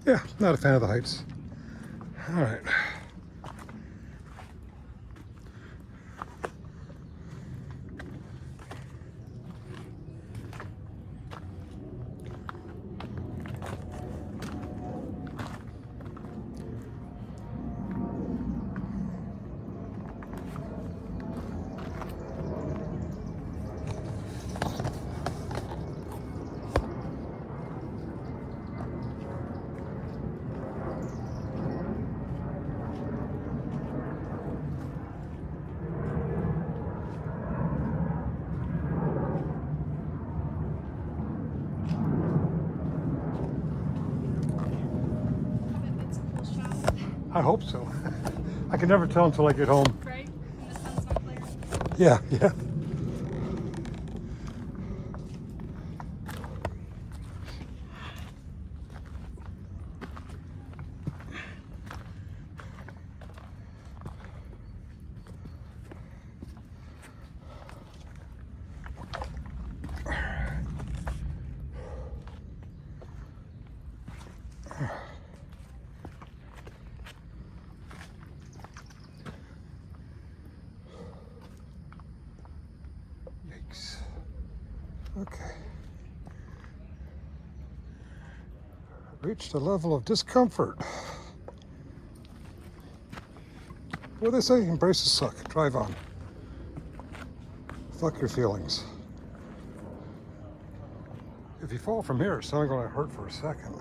Speaker 4: Yeah, not a fan of the heights. All right. I hope so. I can never tell until I get home.
Speaker 1: Right? When the sun's not clear.
Speaker 4: Yeah, yeah. Yikes. Okay. Reached a level of discomfort. What do they say? Embraces suck. Drive on. Fuck your feelings. If you fall from here, it's only going to hurt for a second.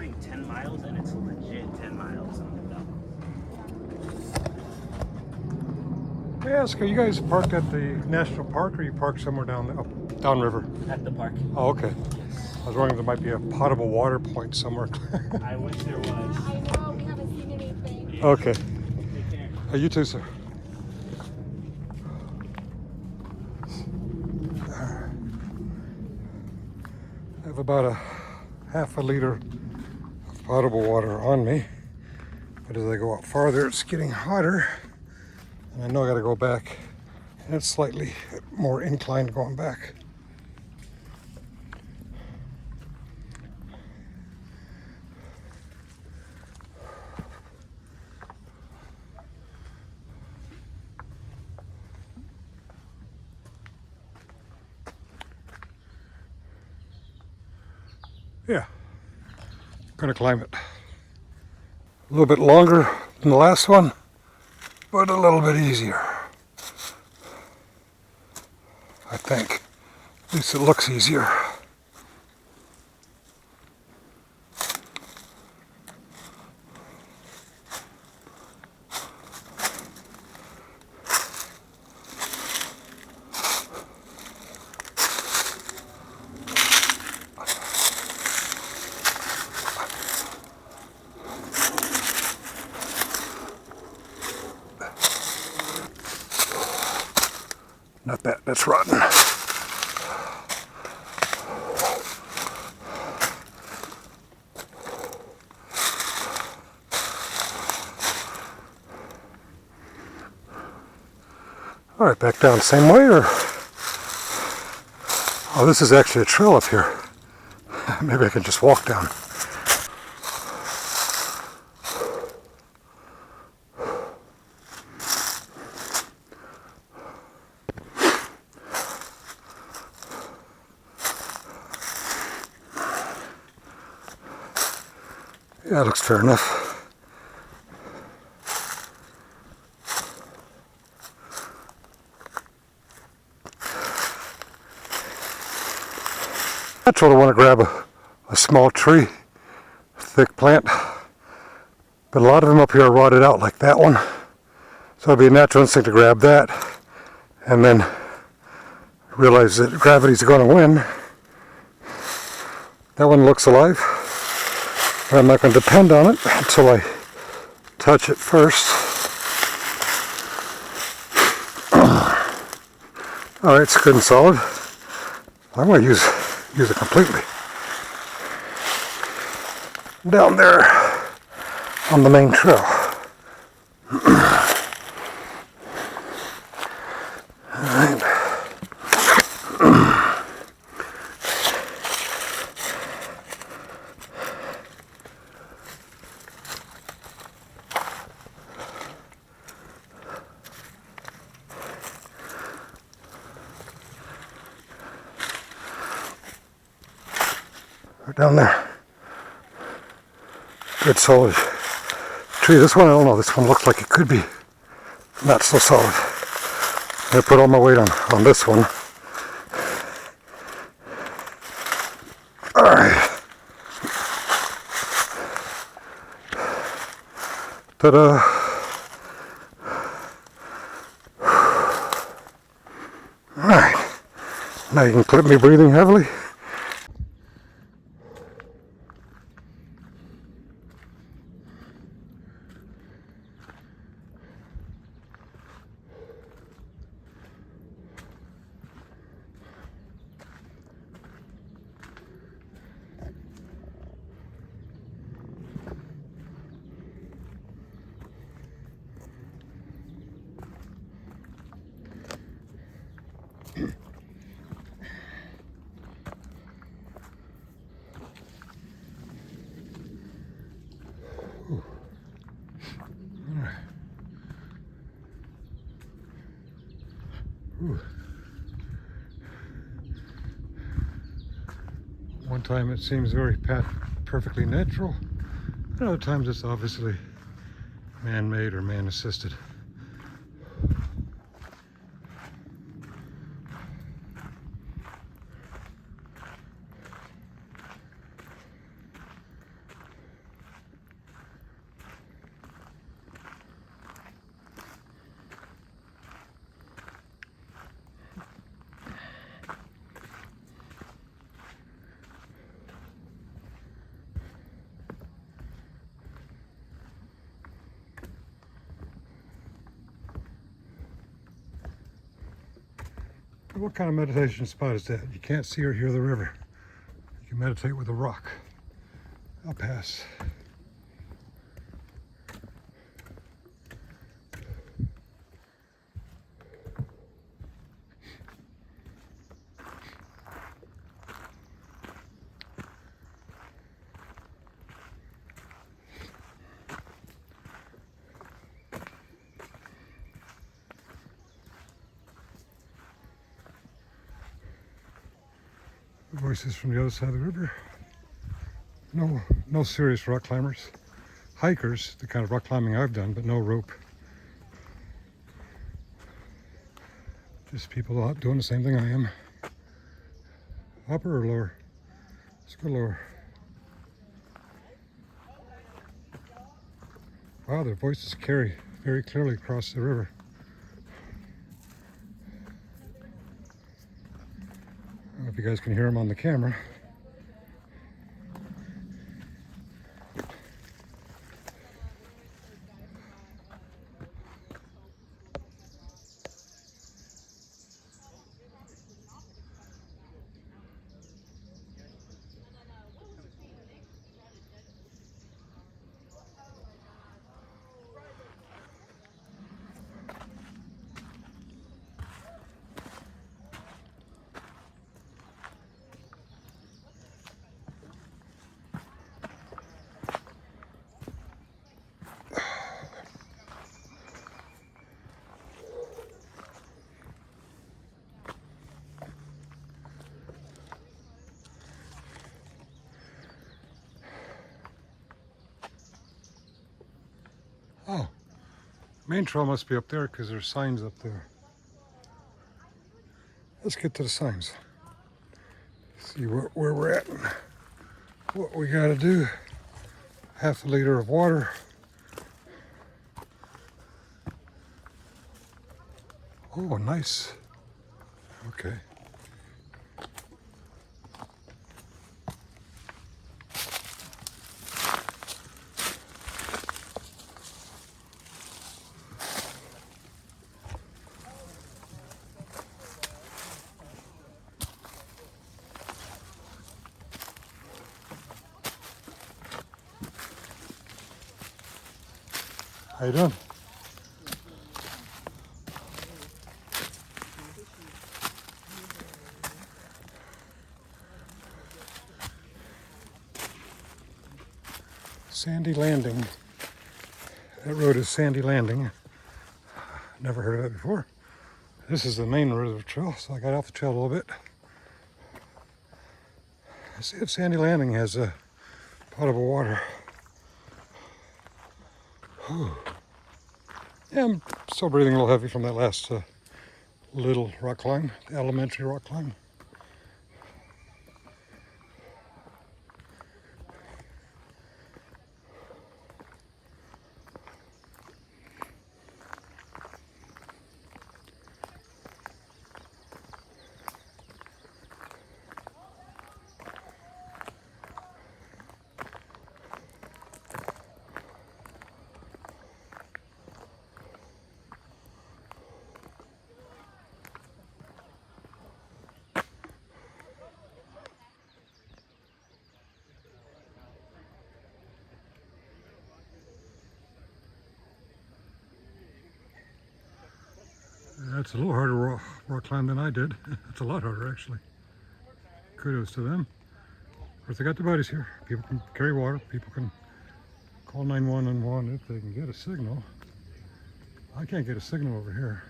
Speaker 5: recording 10 miles and it's legit 10 miles on the belt.
Speaker 4: May I ask, are you guys parked at the national park, or you parked somewhere downriver?
Speaker 5: At the park.
Speaker 4: Oh, okay. I was wondering if there might be a potable water point somewhere.
Speaker 5: I wish there was.
Speaker 1: I know, we haven't seen anything.
Speaker 4: Okay.
Speaker 5: Take care.
Speaker 4: You too, sir. I have about a half a liter of potable water on me, but as I go out farther, it's getting hotter, and I know I got to go back, and it's slightly more inclined going back. Yeah, gonna climb it. A little bit longer than the last one, but a little bit easier, I think. At least it looks easier. Not that, that's rotten. All right, back down the same way, or? Oh, this is actually a trail up here. Maybe I can just walk down. Yeah, it looks fair enough. Natural to want to grab a small tree, thick plant, but a lot of them up here are rotted out like that one. So it'd be a natural instinct to grab that and then realize that gravity's going to win. That one looks alive. I'm not going to depend on it until I touch it first. All right, it's good and solid. I'm going to use it completely. Down there on the main trail. All right. Down there. Good solid tree. This one, I don't know. This one looks like it could be not so solid. I'm going to put all my weight on this one. Alright. Ta-da. Alright. Now you can clip me breathing heavily. One time it seems very perfectly natural, and other times it's obviously man-made or man-assisted. what kind of meditation spot is that? You can't see or hear the river. You can meditate with a rock. I'll pass. Voices from the other side of the river. No serious rock climbers. Hikers, the kind of rock climbing I've done, but no rope. Just people out doing the same thing I am. Upper or lower? Let's go lower. Wow, their voices carry very clearly across the river. I don't know if you guys can hear them on the camera. Oh, main trail must be up there because there's signs up there. Let's get to the signs. See where we're at and what we got to do. Half a liter of water. Oh, nice. Okay. How you doing? Sandy Landing. That road is Sandy Landing. Never heard of it before. This is the main road of the trail, so I got off the trail a little bit. Let's see if Sandy Landing has potable water. Whew. Yeah, I'm still breathing a little heavy from that last little rock climb, the elementary rock climb. That's a little harder rock climb than I did. It's a lot harder, actually. Kudos to them. Of course, they got the buddies here. People can carry water. People can call 911 if they can get a signal. I can't get a signal over here.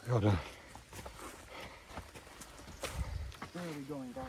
Speaker 4: Gotta
Speaker 3: Where are we going, guys?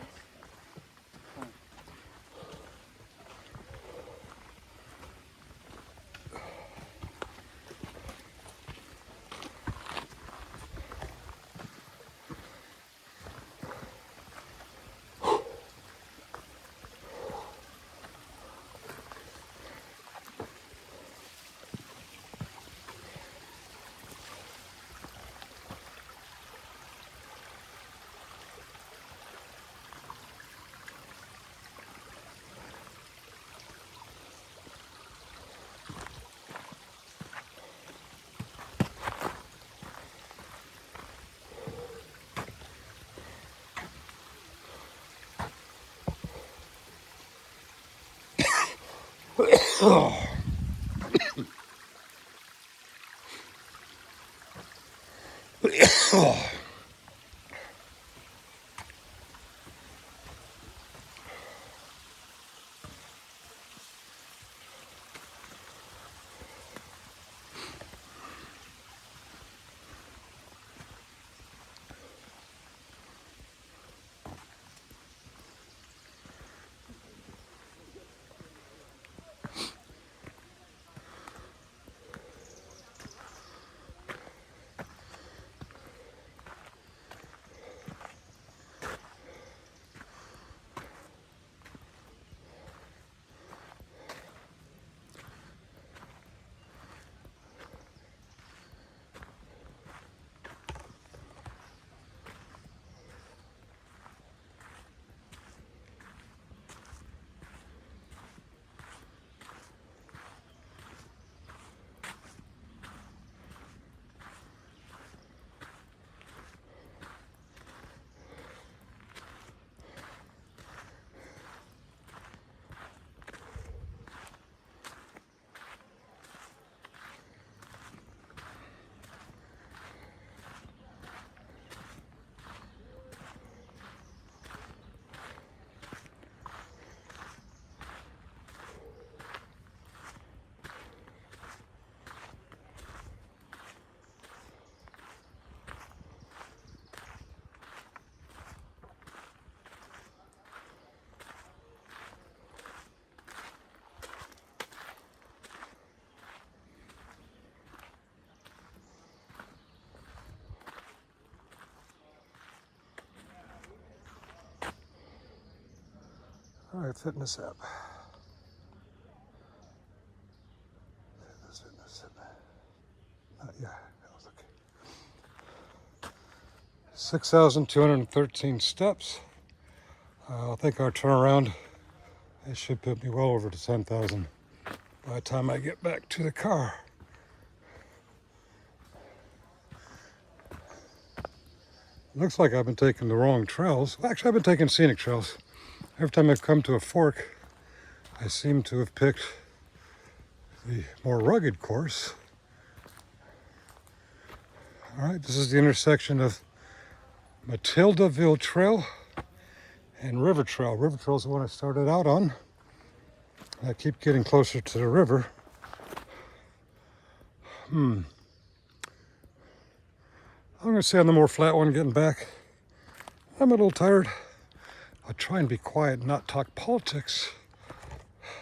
Speaker 4: All right, fitness app. Fitness. Not yet. That was okay. 6,213 steps. I think our turnaround, it should put me well over to 10,000 by the time I get back to the car. Looks like I've been taking the wrong trails. Well, actually, I've been taking scenic trails. Every time I've come to a fork, I seem to have picked the more rugged course. All right, this is the intersection of Matildaville Trail and River Trail. River Trail is the one I started out on. I keep getting closer to the river. I'm going to say on the more flat one getting back. I'm a little tired. I'll try and be quiet and not talk politics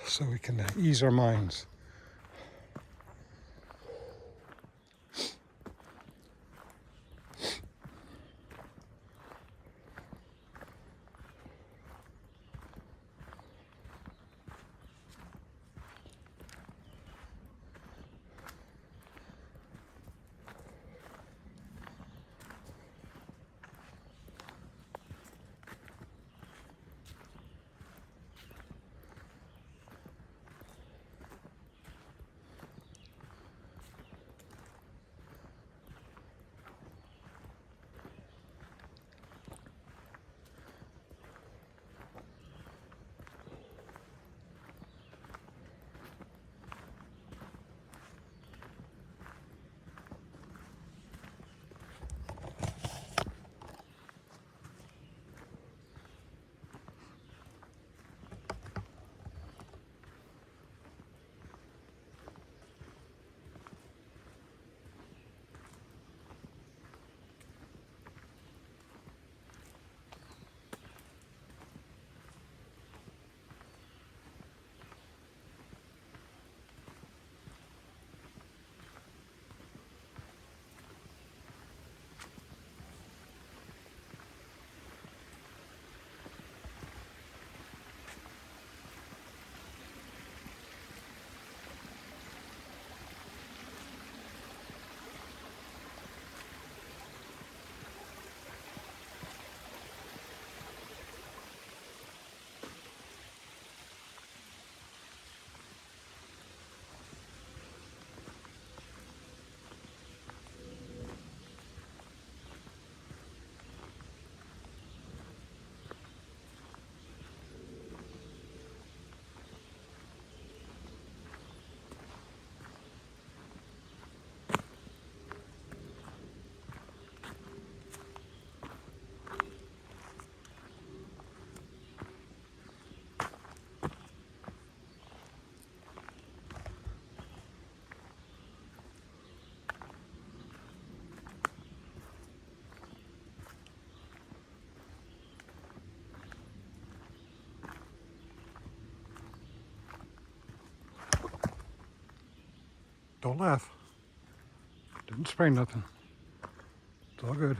Speaker 4: so we can ease our minds. Don't laugh. Didn't spray nothing. It's all good.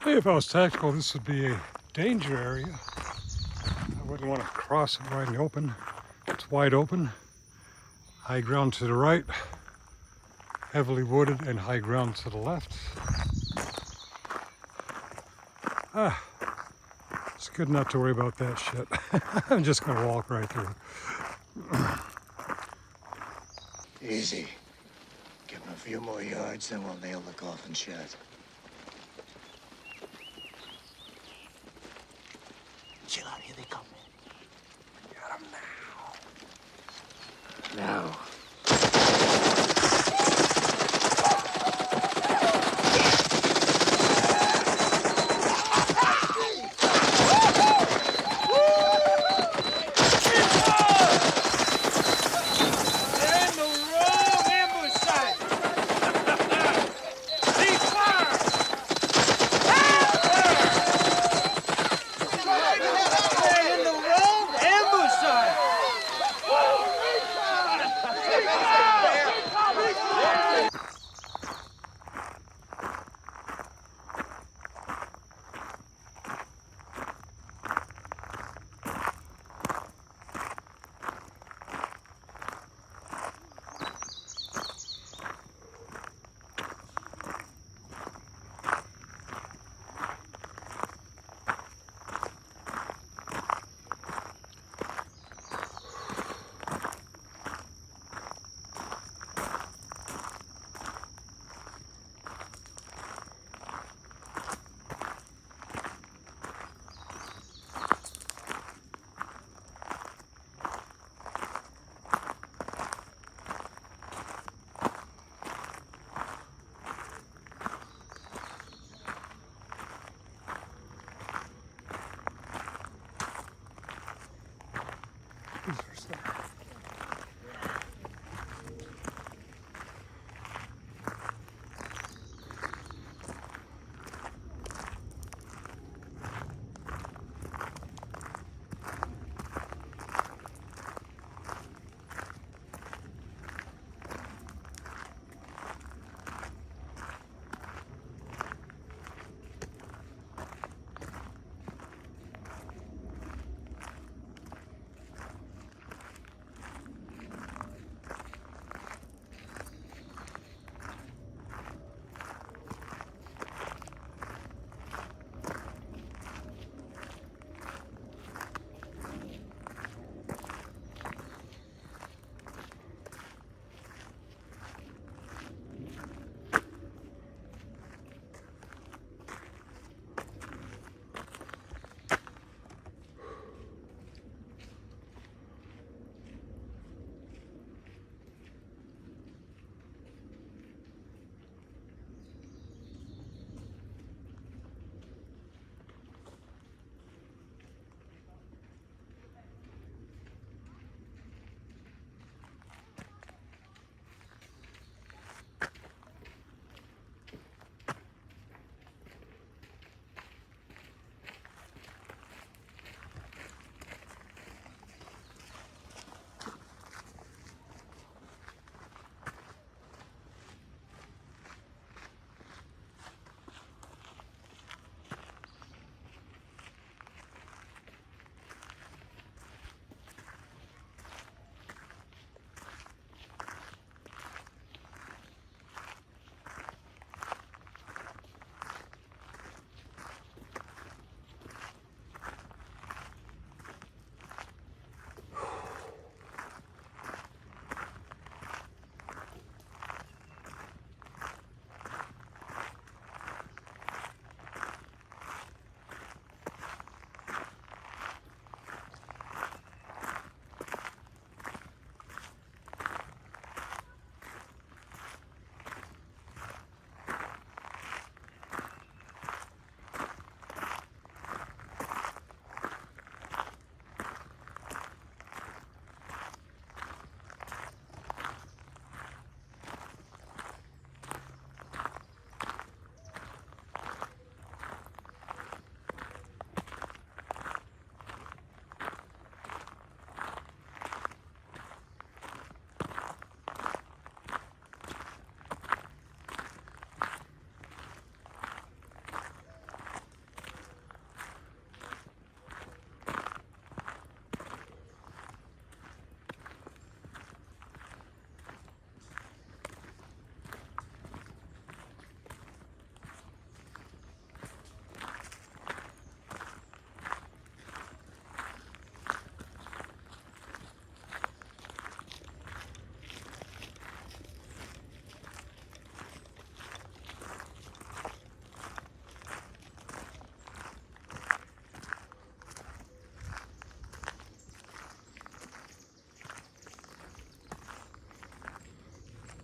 Speaker 4: Hey, if I was tactical, this would be a danger area. I wouldn't want to cross it right in the open. It's wide open. High ground to the right, heavily wooded, and high ground to the left. It's good not to worry about that shit. I'm just gonna walk right through.
Speaker 6: Easy. Give him a few more yards, then we'll nail the coffin shut. Chill out, here they come, man. Got him now. Now.
Speaker 4: There's there.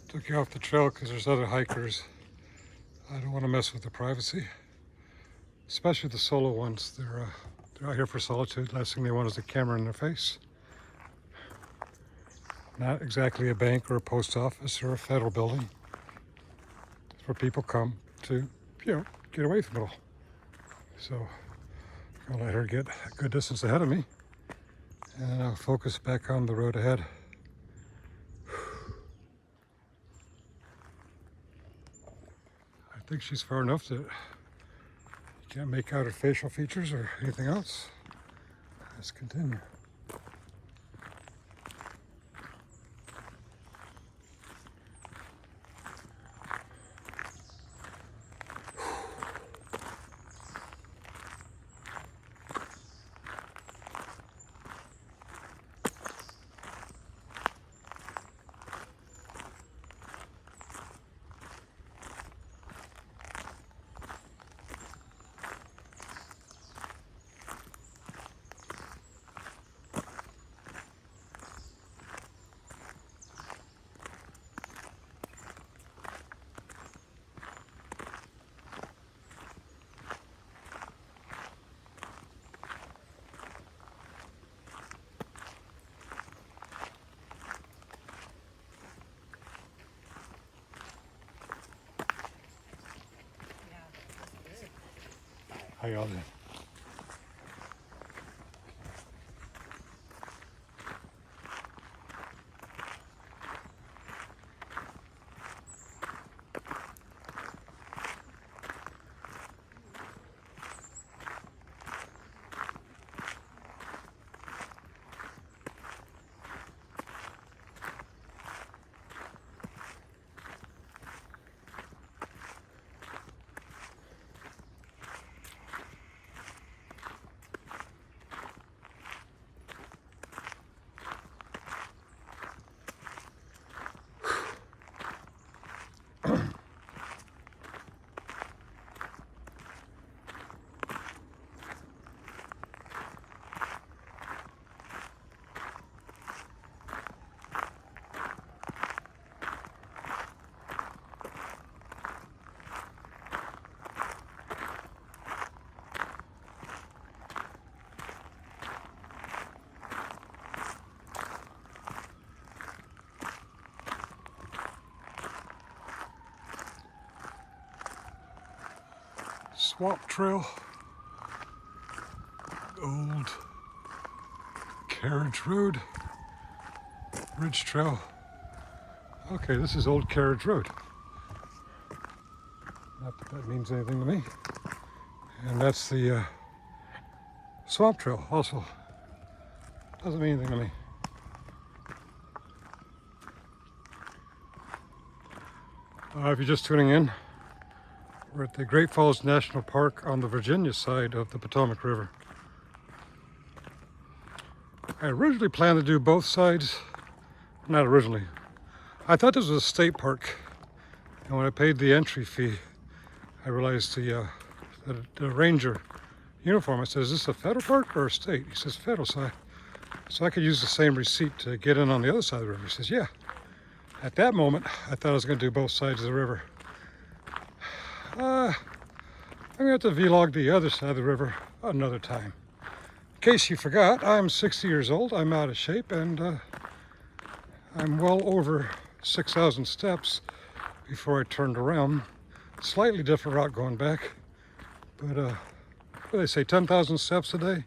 Speaker 4: Took you off the trail because there's other hikers. I don't want to mess with the privacy, especially the solo ones. They're out here for solitude. Last thing they want is a camera in their face. Not exactly a bank or a post office or a federal building. It's where people come to, get away from it all. So I'll let her get a good distance ahead of me, and then I'll focus back on the road ahead. I think she's far enough that you can't make out her facial features or anything else. Let's continue. How y'all doing? Swamp Trail, old carriage road, ridge trail. Okay, this is old carriage road. Not that that means anything to me. And that's the swamp trail also. Doesn't mean anything to me. If you're just tuning in, we're at the Great Falls National Park on the Virginia side of the Potomac River. I originally planned to do both sides. Not originally. I thought this was a state park. And when I paid the entry fee, I realized the ranger uniform. I said, is this a federal park or a state? He says, federal side. So I could use the same receipt to get in on the other side of the river. He says, yeah. At that moment, I thought I was going to do both sides of the river. I'm going to have to vlog the other side of the river another time. In case you forgot, I'm 60 years old, I'm out of shape, and I'm well over 6,000 steps before I turned around. Slightly different route going back, but what do they say, 10,000 steps a day?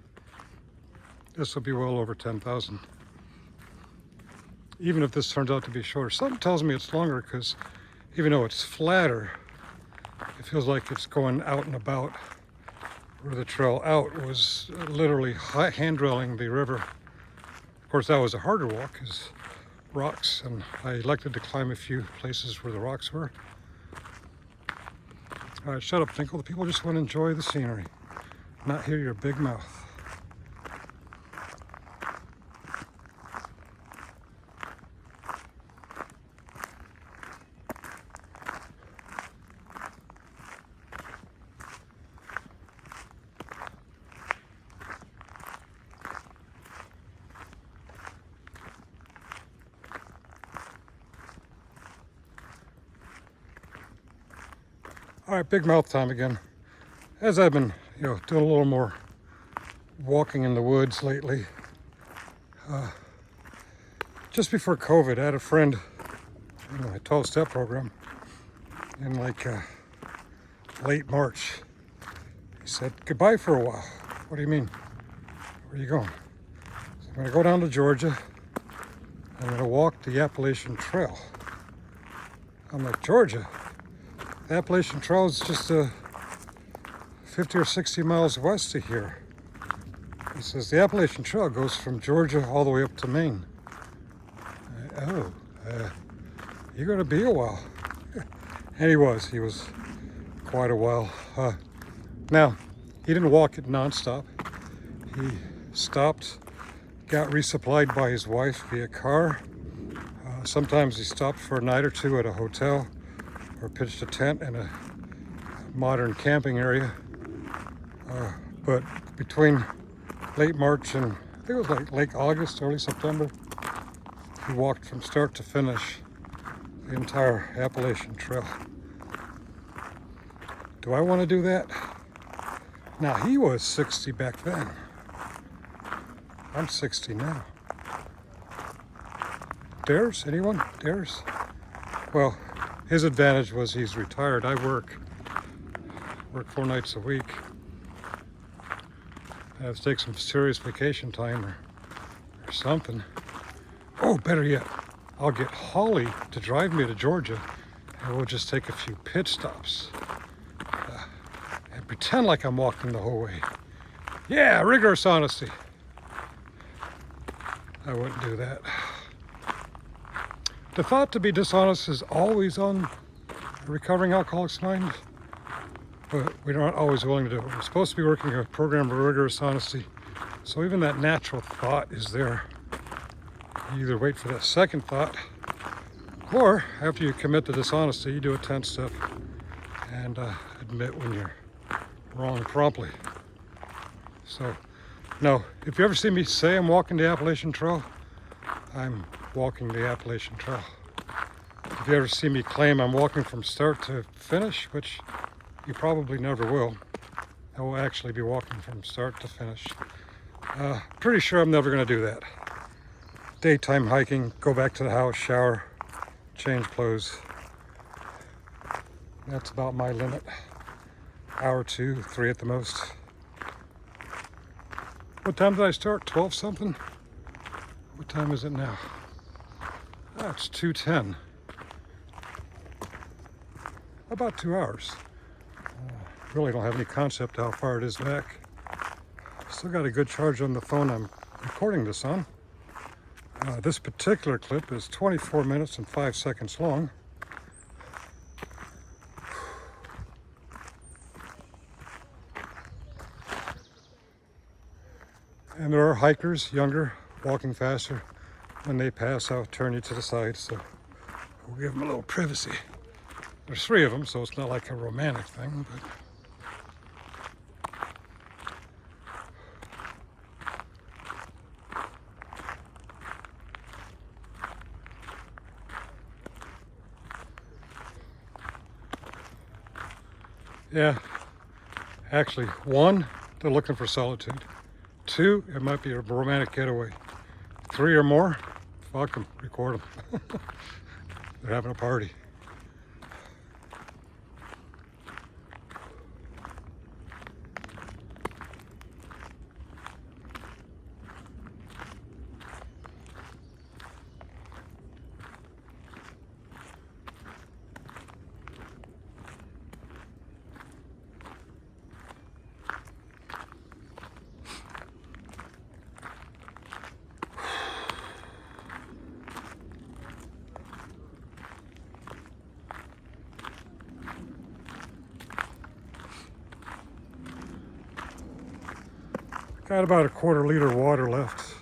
Speaker 4: This will be well over 10,000. Even if this turns out to be shorter. Something tells me it's longer because even though it's flatter, it feels like it's going out and about, where the trail out was literally handrailing the river. Of course, that was a harder walk, because rocks, and I elected to climb a few places where the rocks were. All right, shut up, Tinkle. The people just want to enjoy the scenery, not hear your big mouth. All right, big mouth time again. As I've been, doing a little more walking in the woods lately. Just before COVID, I had a friend in my 12-step program in like late March. He said, goodbye for a while. What do you mean? Where are you going? So I'm gonna go down to Georgia. I'm gonna walk the Appalachian Trail. I'm like, Georgia? The Appalachian Trail is just 50 or 60 miles west of here. He says the Appalachian Trail goes from Georgia all the way up to Maine. You're going to be a while. And he was quite a while. Now, he didn't walk it nonstop. He stopped, got resupplied by his wife via car. Sometimes he stopped for a night or two at a hotel, or pitched a tent in a modern camping area. But between late March and I think it was like late August, early September, he walked from start to finish the entire Appalachian Trail. Do I want to do that? Now, he was 60 back then. I'm 60 now. Dares? Anyone? Dares? Well, his advantage was he's retired. I work 4 nights a week. I have to take some serious vacation time or something. Oh, better yet, I'll get Holly to drive me to Georgia, and we'll just take a few pit stops and pretend like I'm walking the whole way. Yeah, rigorous honesty. I wouldn't do that. The thought to be dishonest is always on a recovering alcoholic's mind, but we're not always willing to do it. We're supposed to be working a program of rigorous honesty, so even that natural thought is there. You either wait for that second thought, or after you commit to dishonesty, you do a 10-step and admit when you're wrong promptly. So, no, if you ever see me say I'm walking the Appalachian Trail, I'm walking the Appalachian Trail. If you ever see me claim I'm walking from start to finish, which you probably never will, I will actually be walking from start to finish. Pretty sure I'm never going to do that. Daytime hiking, go back to the house, shower, change clothes. That's about my limit. Hour, 2, 3 at the most. What time did I start? 12 something? What time is it now? It's 2:10. About 2 hours. Really don't have any concept how far it is back. Still got a good charge on the phone I'm recording this on. This particular clip is 24 minutes and 5 seconds long. And there are hikers, younger, walking faster. When they pass, I'll turn you to the side, so we'll give them a little privacy. There's 3 of them, so it's not like a romantic thing, but... Yeah, actually, 1, they're looking for solitude. 2, it might be a romantic getaway. 3 or more, fuck them, record them. They're having a party. Got about a quarter liter of water left.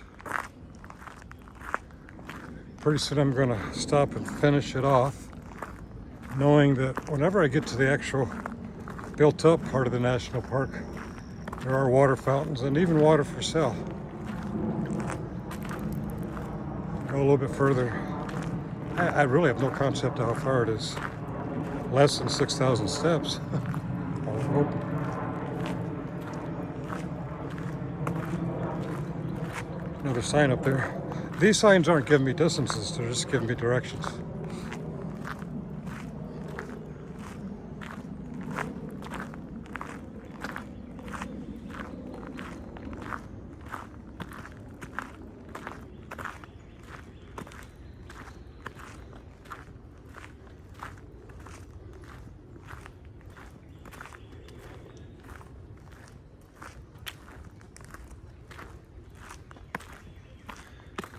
Speaker 4: Pretty soon I'm going to stop and finish it off, knowing that whenever I get to the actual built up part of the national park, there are water fountains and even water for sale. Go a little bit further. I really have no concept of how far it is. Less than 6,000 steps. I would hope. Another sign up there. These signs aren't giving me distances, they're just giving me directions.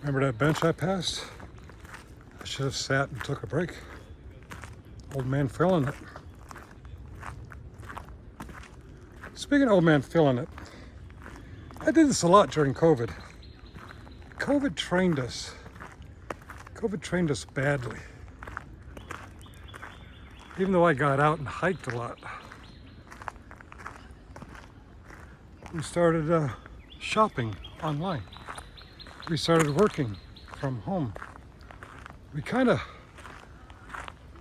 Speaker 4: Remember that bench I passed? I should have sat and took a break. Old man feeling it. Speaking of old man feeling it, I did this a lot during COVID. COVID trained us. COVID trained us badly. Even though I got out and hiked a lot. We started shopping online. We started working from home. We kind of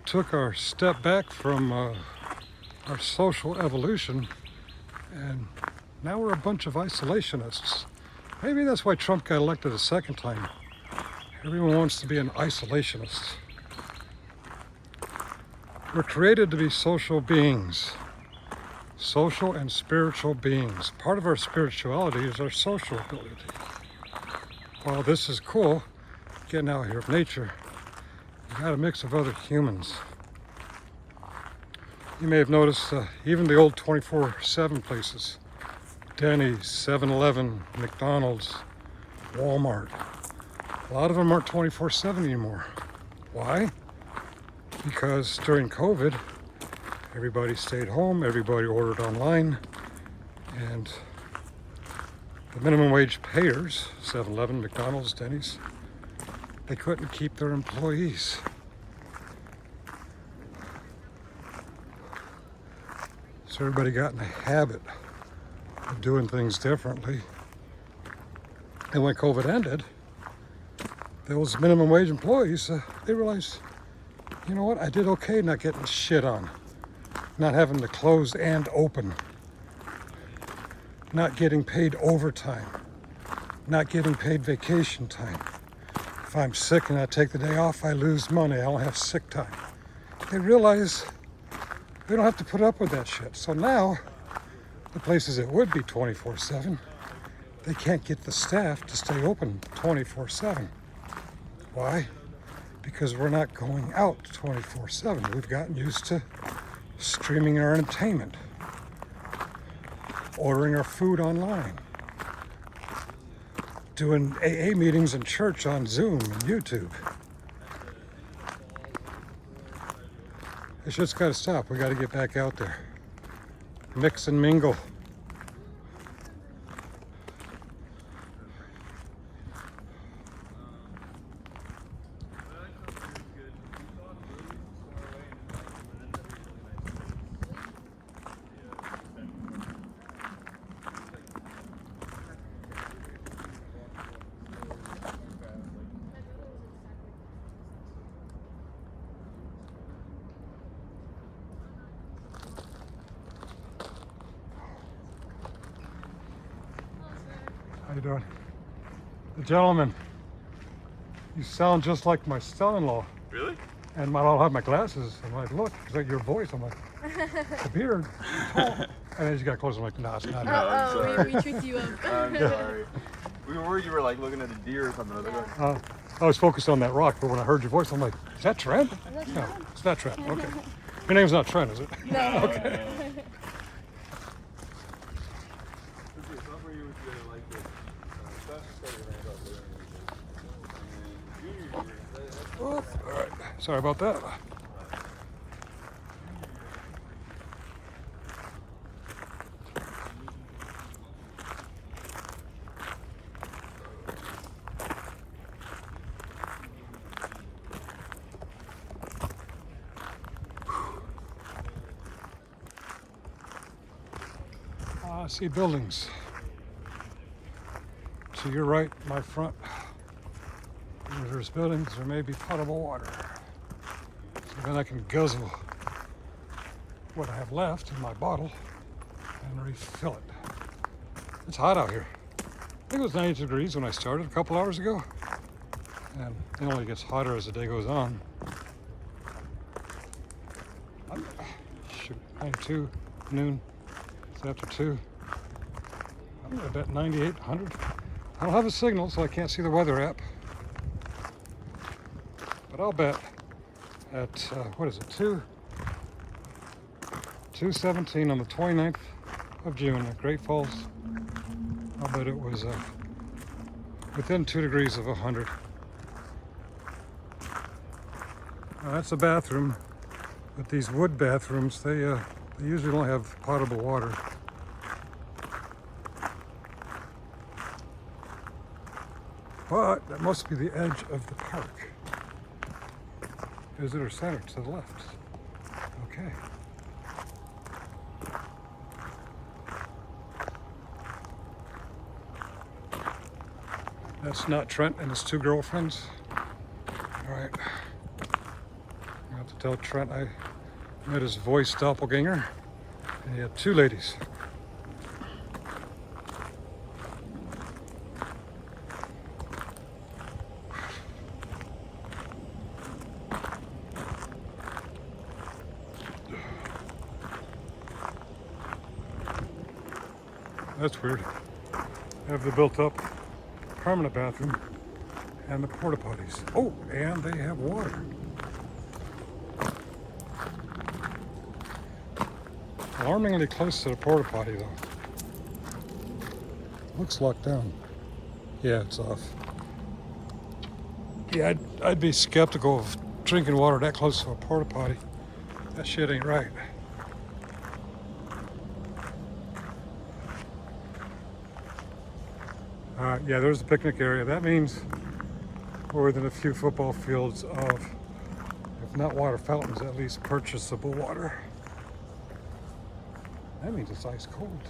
Speaker 4: took our step back from our social evolution, and now we're a bunch of isolationists. Maybe that's why Trump got elected a second time. Everyone wants to be an isolationist. We're created to be social beings. social and spiritual beings. Part of our spirituality is our social ability. While this is cool, getting out here of nature, you got a mix of other humans. You may have noticed even the old 24/7 places, Denny's, 7-Eleven, McDonald's, Walmart, a lot of them aren't 24/7 anymore. Why? Because during COVID, everybody stayed home, everybody ordered online, and the minimum wage payers, 7-Eleven, McDonald's, Denny's, they couldn't keep their employees. So everybody got in the habit of doing things differently. And when COVID ended, those minimum wage employees, they realized, you know what, I did okay not getting shit on, not having to close and open, not getting paid overtime, not getting paid vacation time. If I'm sick and I take the day off, I lose money, I don't have sick time. They realize they don't have to put up with that shit. So now, the places that would be 24/7, they can't get the staff to stay open 24/7. Why? Because we're not going out 24/7. We've gotten used to streaming our entertainment, ordering our food online, doing AA meetings in church on Zoom and YouTube. This shit's got to stop. We got to get back out there. Mix and mingle. How you doing? The gentleman, you sound just like my son-in-law.
Speaker 7: Really?
Speaker 4: And I don't have my glasses. I'm like, look, is that your voice? I'm like, the beard, tall. And then he got close. I'm like, no, it's not him.
Speaker 7: I'm
Speaker 1: We tricked you up.
Speaker 7: I'm sorry. We were worried you were like looking at a deer or something. I was like,
Speaker 4: I was focused on that rock, but when I heard your voice, I'm like, is that Trent? No, it's not Trent. Okay. Your name's not Trent, is it?
Speaker 1: No.
Speaker 4: Okay. All right. Sorry about that. I see buildings. To your right, my front. Where there's buildings, there may be potable water. So then I can guzzle what I have left in my bottle and refill it. It's hot out here. I think it was 90 degrees when I started a couple hours ago. And it only gets hotter as the day goes on. Shoot, 92, noon, it's after 2. I'm gonna bet 98, 100. I don't have a signal, so I can't see the weather app. But I'll bet at, what is it, 2:17 on the 29th of June at Great Falls. I'll bet it was within 2 degrees of 100. Now that's a bathroom, but these wood bathrooms, they usually don't have potable water. But that must be the edge of the park. Visitor center to the left. Okay. That's not Trent and his 2 girlfriends. All right. I have to tell Trent I met his voice doppelganger, and he had 2 ladies. That's weird. Have the built up permanent bathroom and the porta potties. Oh, and they have water. Alarmingly close to the porta potty though. Looks locked down. Yeah, it's off. Yeah, I'd be skeptical of drinking water that close to a porta potty. That shit ain't right. Yeah, there's the picnic area. That means we're within a few football fields of, if not water fountains, at least purchasable water. That means it's ice cold.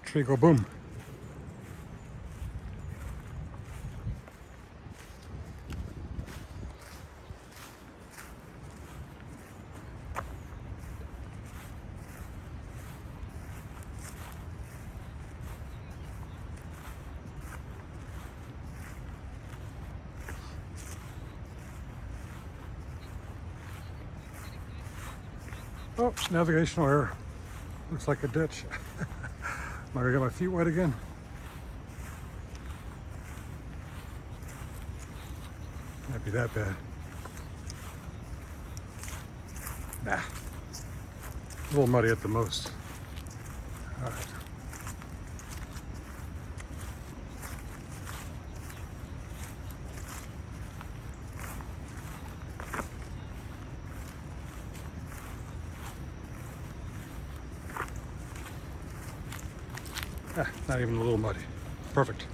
Speaker 4: Tree go boom. Oh, navigational error. Looks like a ditch. Am I gonna get my feet wet again? Can't be that bad. Nah. A little muddy at the most. All right. Ah, not even a little muddy. Perfect.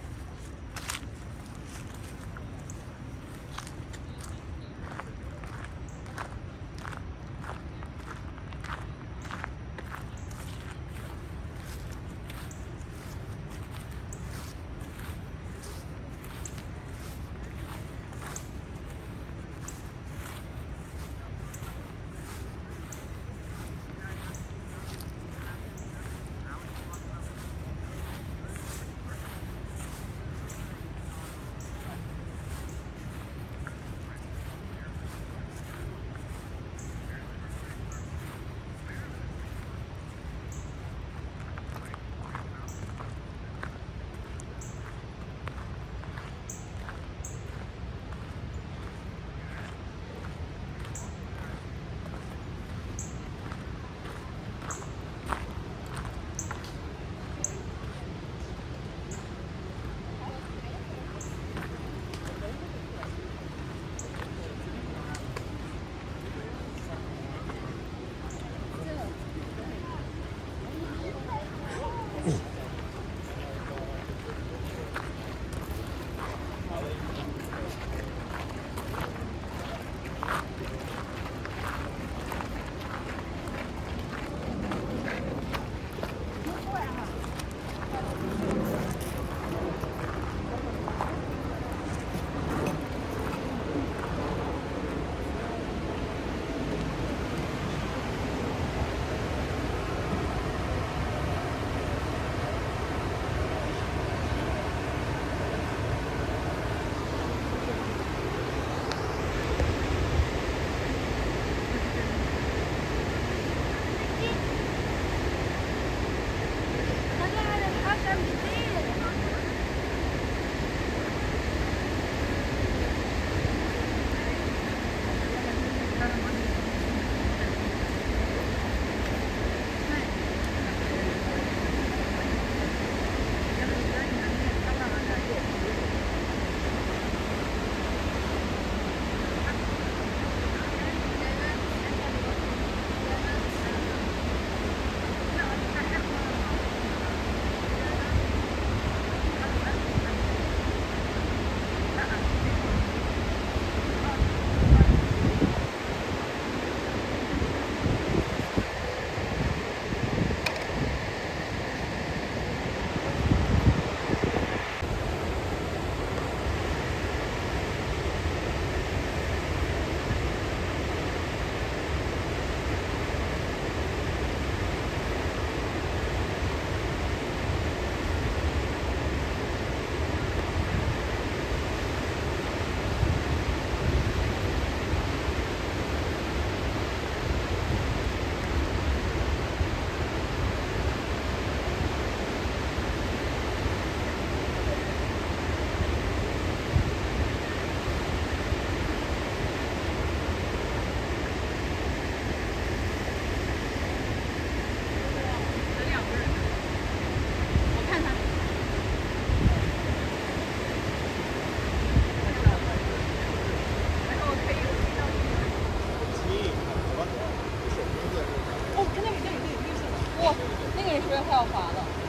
Speaker 1: 跳滑了。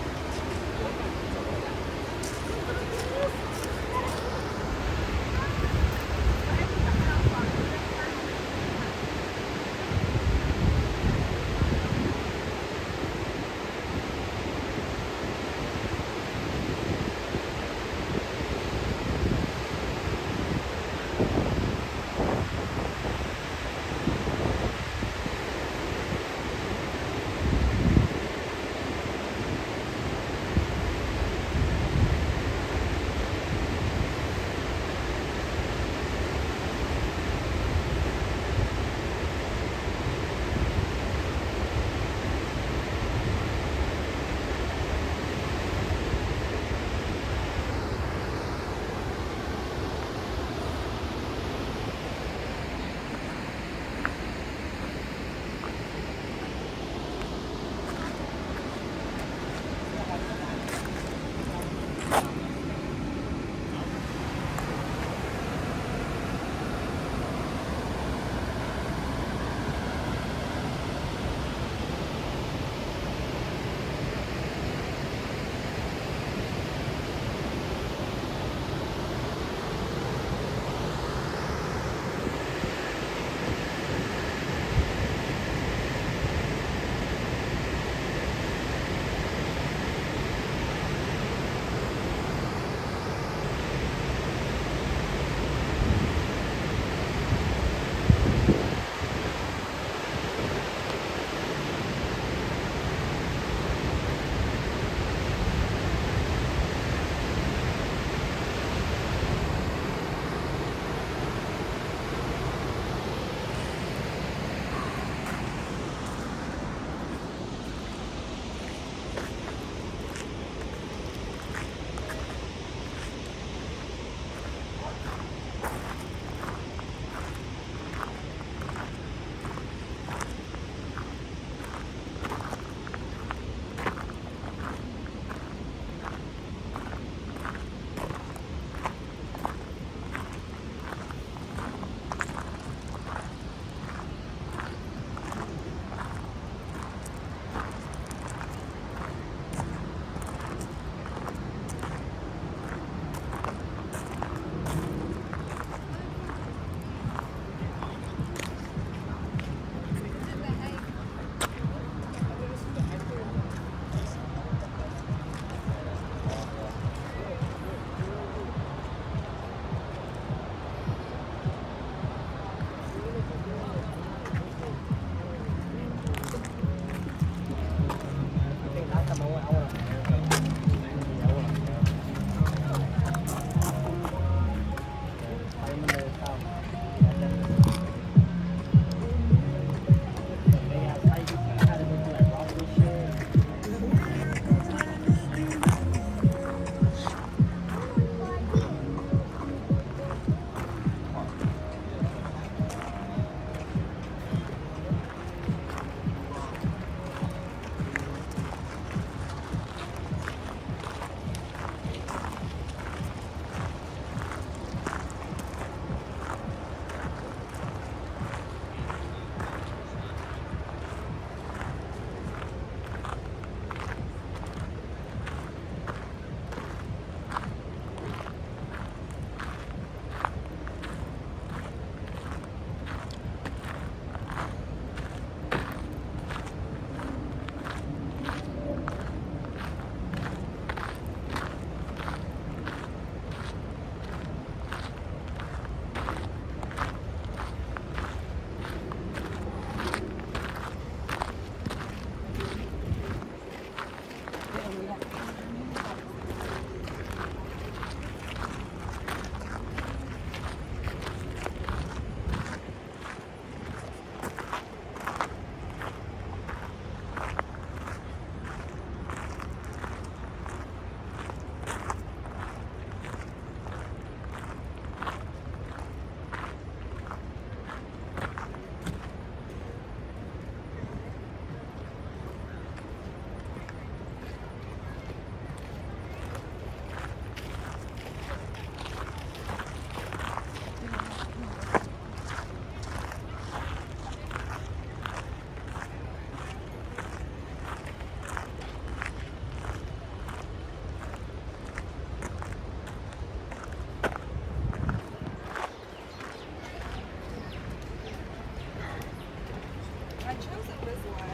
Speaker 1: this way.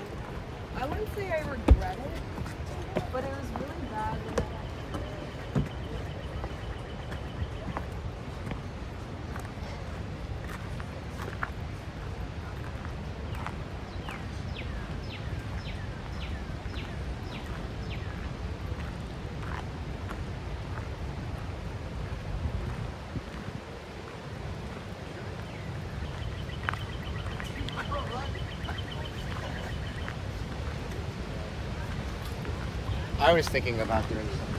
Speaker 1: I wouldn't say I regret it, but it was really bad.
Speaker 3: I was thinking about doing something.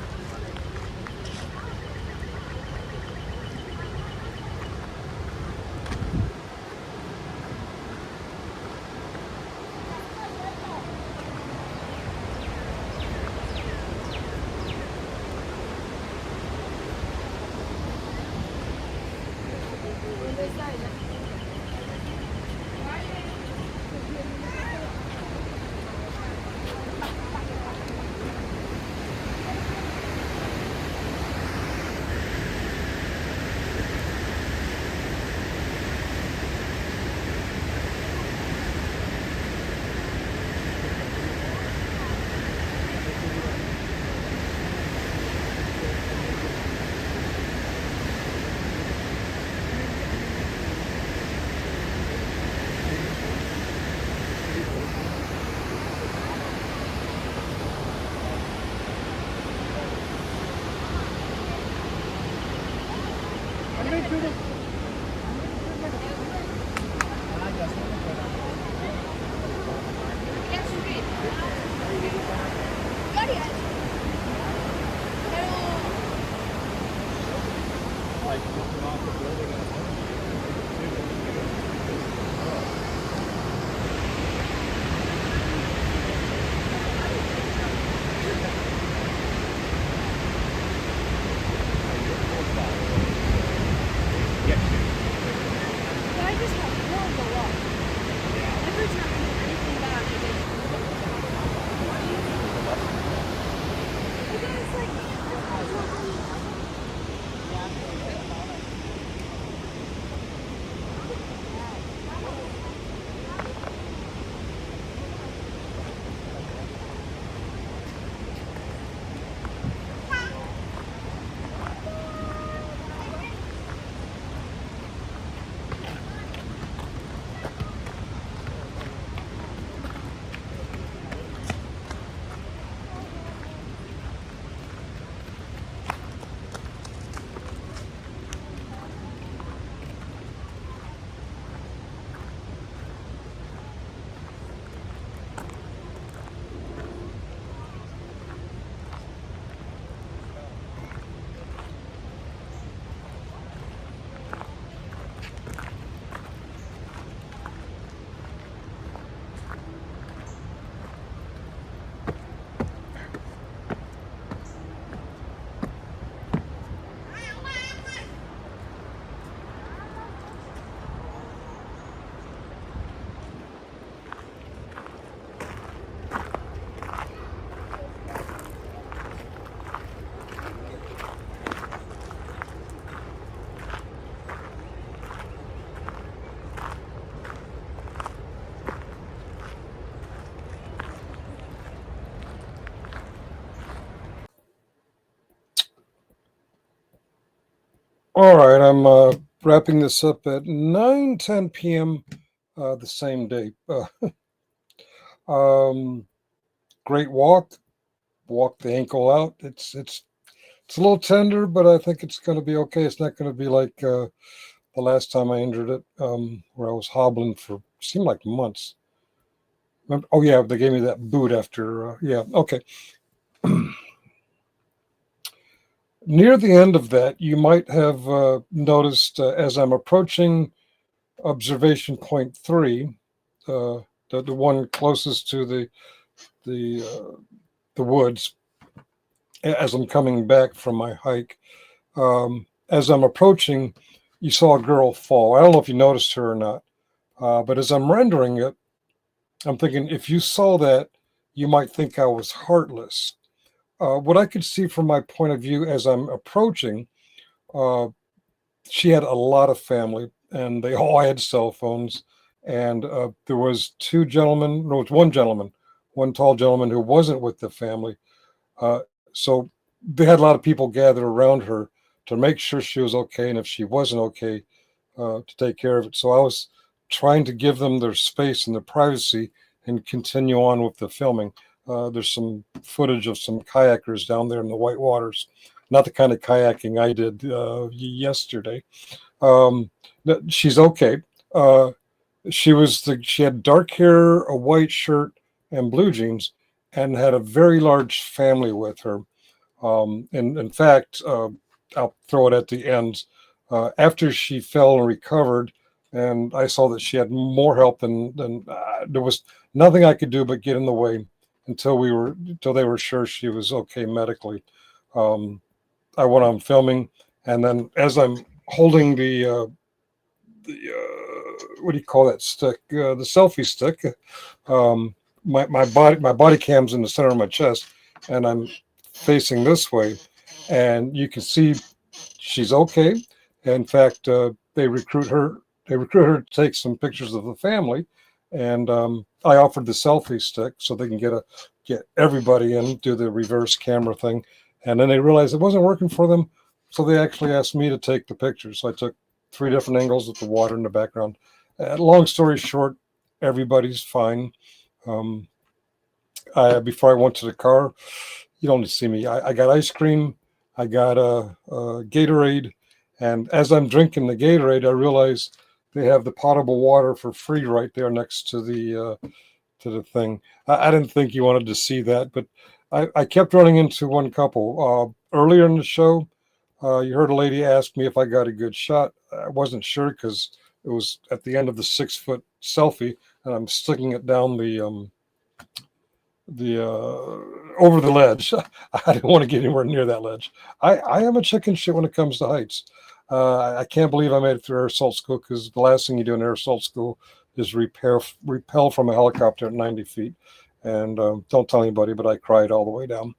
Speaker 4: All right, I'm wrapping this up at 9:10 p.m. The same day. Great walk. Walk the ankle out. It's a little tender, but I think it's going to be okay. It's not going to be like the last time I injured it, where I was hobbling for seemed like months. Oh yeah, they gave me that boot after. Yeah, okay. Near the end of that, you might have noticed as I'm approaching observation point 3, the one closest to the woods, as I'm coming back from my hike. As I'm approaching, you saw a girl fall. I don't know if you noticed her or not, but as I'm rendering it, I'm thinking if you saw that, you might think I was heartless. What I could see from my point of view as I'm approaching, she had a lot of family, and they all had cell phones, and there was two gentlemen. No, it was one gentleman, one tall gentleman who wasn't with the family. So they had a lot of people gathered around her to make sure she was okay, and if she wasn't okay, to take care of it. So I was trying to give them their space and their privacy and continue on with the filming. There's some footage of some kayakers down there in the white waters, not the kind of kayaking I did yesterday. She's okay. She had dark hair, a white shirt, and blue jeans, and had a very large family with her. And in fact, I'll throw it at the end. After she fell and recovered, and I saw that she had more help than there was nothing I could do but get in the way until they were sure she was okay medically. I went on filming, and then as I'm holding the what do you call that stick? The selfie stick. My body cam's in the center of my chest, and I'm facing this way, and you can see she's okay. In fact, they recruit her to take some pictures of the family, and I offered the selfie stick so they can get everybody in, do the reverse camera thing, and then they realized it wasn't working for them, so they actually asked me to take the pictures. So I took 3 different angles with the water in the background. Long story short, everybody's fine. Before I went to the car, you don't see me. I got ice cream, I got a Gatorade, and as I'm drinking the Gatorade, I realized they have the potable water for free right there next to the thing. I didn't think you wanted to see that, but I kept running into one couple. Earlier in the show, you heard a lady ask me if I got a good shot. I wasn't sure because it was at the end of the 6-foot selfie, and I'm sticking it down the over the ledge. I didn't want to get anywhere near that ledge. I am a chicken shit when it comes to heights. I can't believe I made it through air assault school, because the last thing you do in air assault school is repel from a helicopter at 90 feet. And don't tell anybody, but I cried all the way down.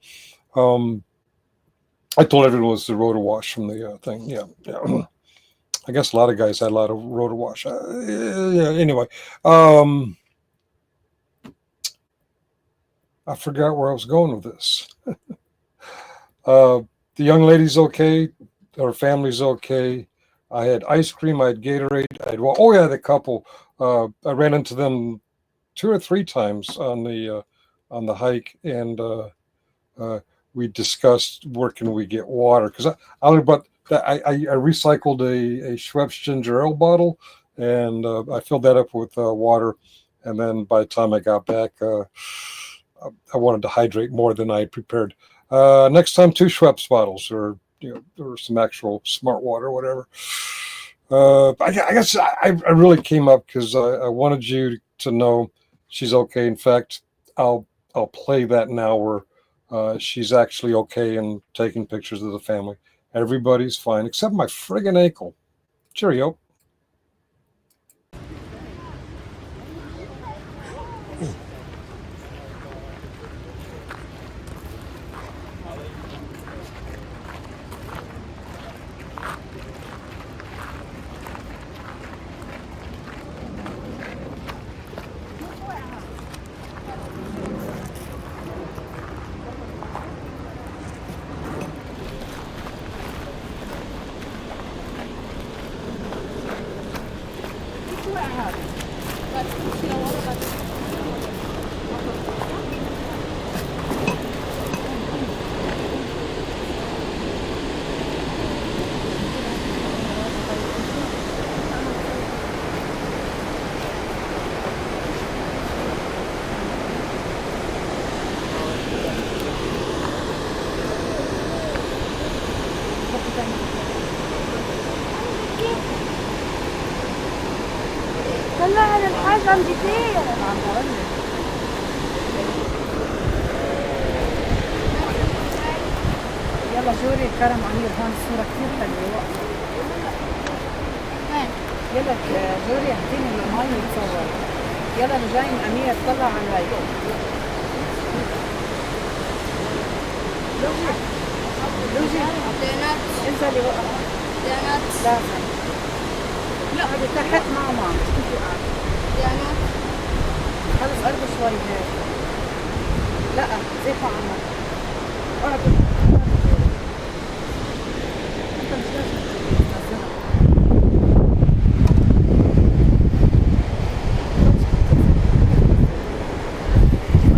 Speaker 4: I told everyone it was the rotor wash from the thing. Yeah. I guess a lot of guys had a lot of rotor wash. Yeah. Anyway, I forgot where I was going with this. The young lady's okay. Her family's okay. I had ice cream. I had Gatorade. The couple. I ran into them 2 or 3 times on the hike, and we discussed where can we get water, because I recycled a Schweppes ginger ale bottle, and I filled that up with water, and then by the time I got back, I wanted to hydrate more than I had prepared. Next time, 2 Schweppes bottles, or some actual smart water, or whatever. I guess I really came up because I wanted you to know she's okay. In fact, I'll play that now where she's actually okay and taking pictures of the family. Everybody's fine except my friggin' ankle. Cheerio.
Speaker 8: طلع على الحجم كتير.
Speaker 1: عم بقول لك. يلا جوري الكرم عمير، هون الصورة كتير حلوة.
Speaker 8: وين؟
Speaker 1: يلا جوري اعطيني المي يتصور. يلا اللي جاي من أمير طلع على الهي. لوجي انزلي وقع. لا هذا تحت ماما. شوي هيك. لا زيت وعمر. اقعد. انت مش لازم تنزلها.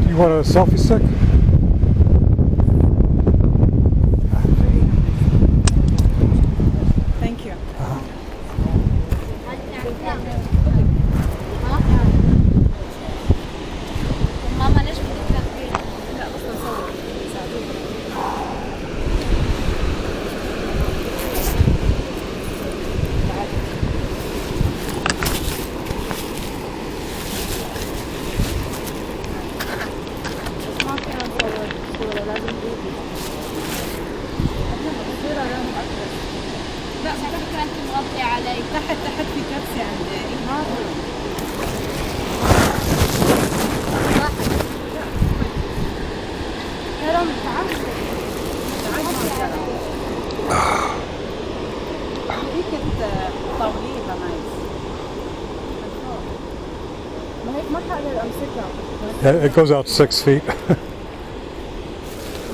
Speaker 4: You want a selfie stick?
Speaker 1: Thank you.
Speaker 8: ماما ليش بدك تاكلين؟
Speaker 1: لا بس نصور يساعدوك. بس ما فينا نصور صورة لازم فيديو. الصورة لازم أكبر.
Speaker 8: لا فكرة انت مغطي علي.
Speaker 1: تحت في كرسي عندي. ما في.
Speaker 8: ترى متعمد.
Speaker 1: هيك طويلة نايس. ما هيك ما حقدر امسكها.
Speaker 4: Yeah, it goes out 6 feet.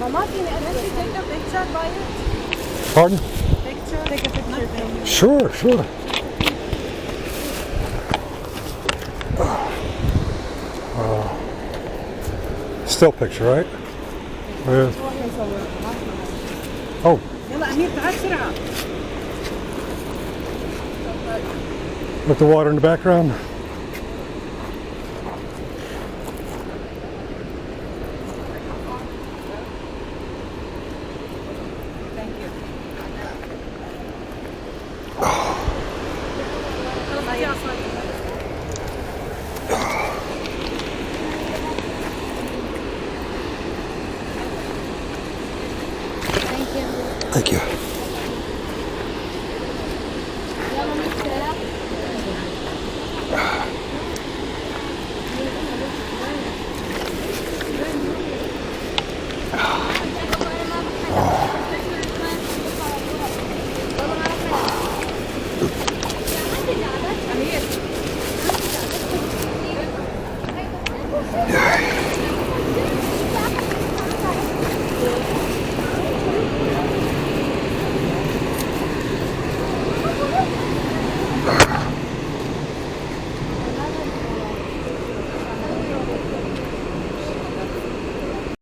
Speaker 1: ما فيني take a picture by it.
Speaker 4: Pardon?
Speaker 1: Take a picture.
Speaker 4: Sure, sure. Still picture, right? With, oh,
Speaker 1: يلا أمير تعال بسرعة.
Speaker 4: with the water in the background.
Speaker 1: Thank you.
Speaker 4: Thank you.
Speaker 8: يلا نتكلم.
Speaker 1: أمير.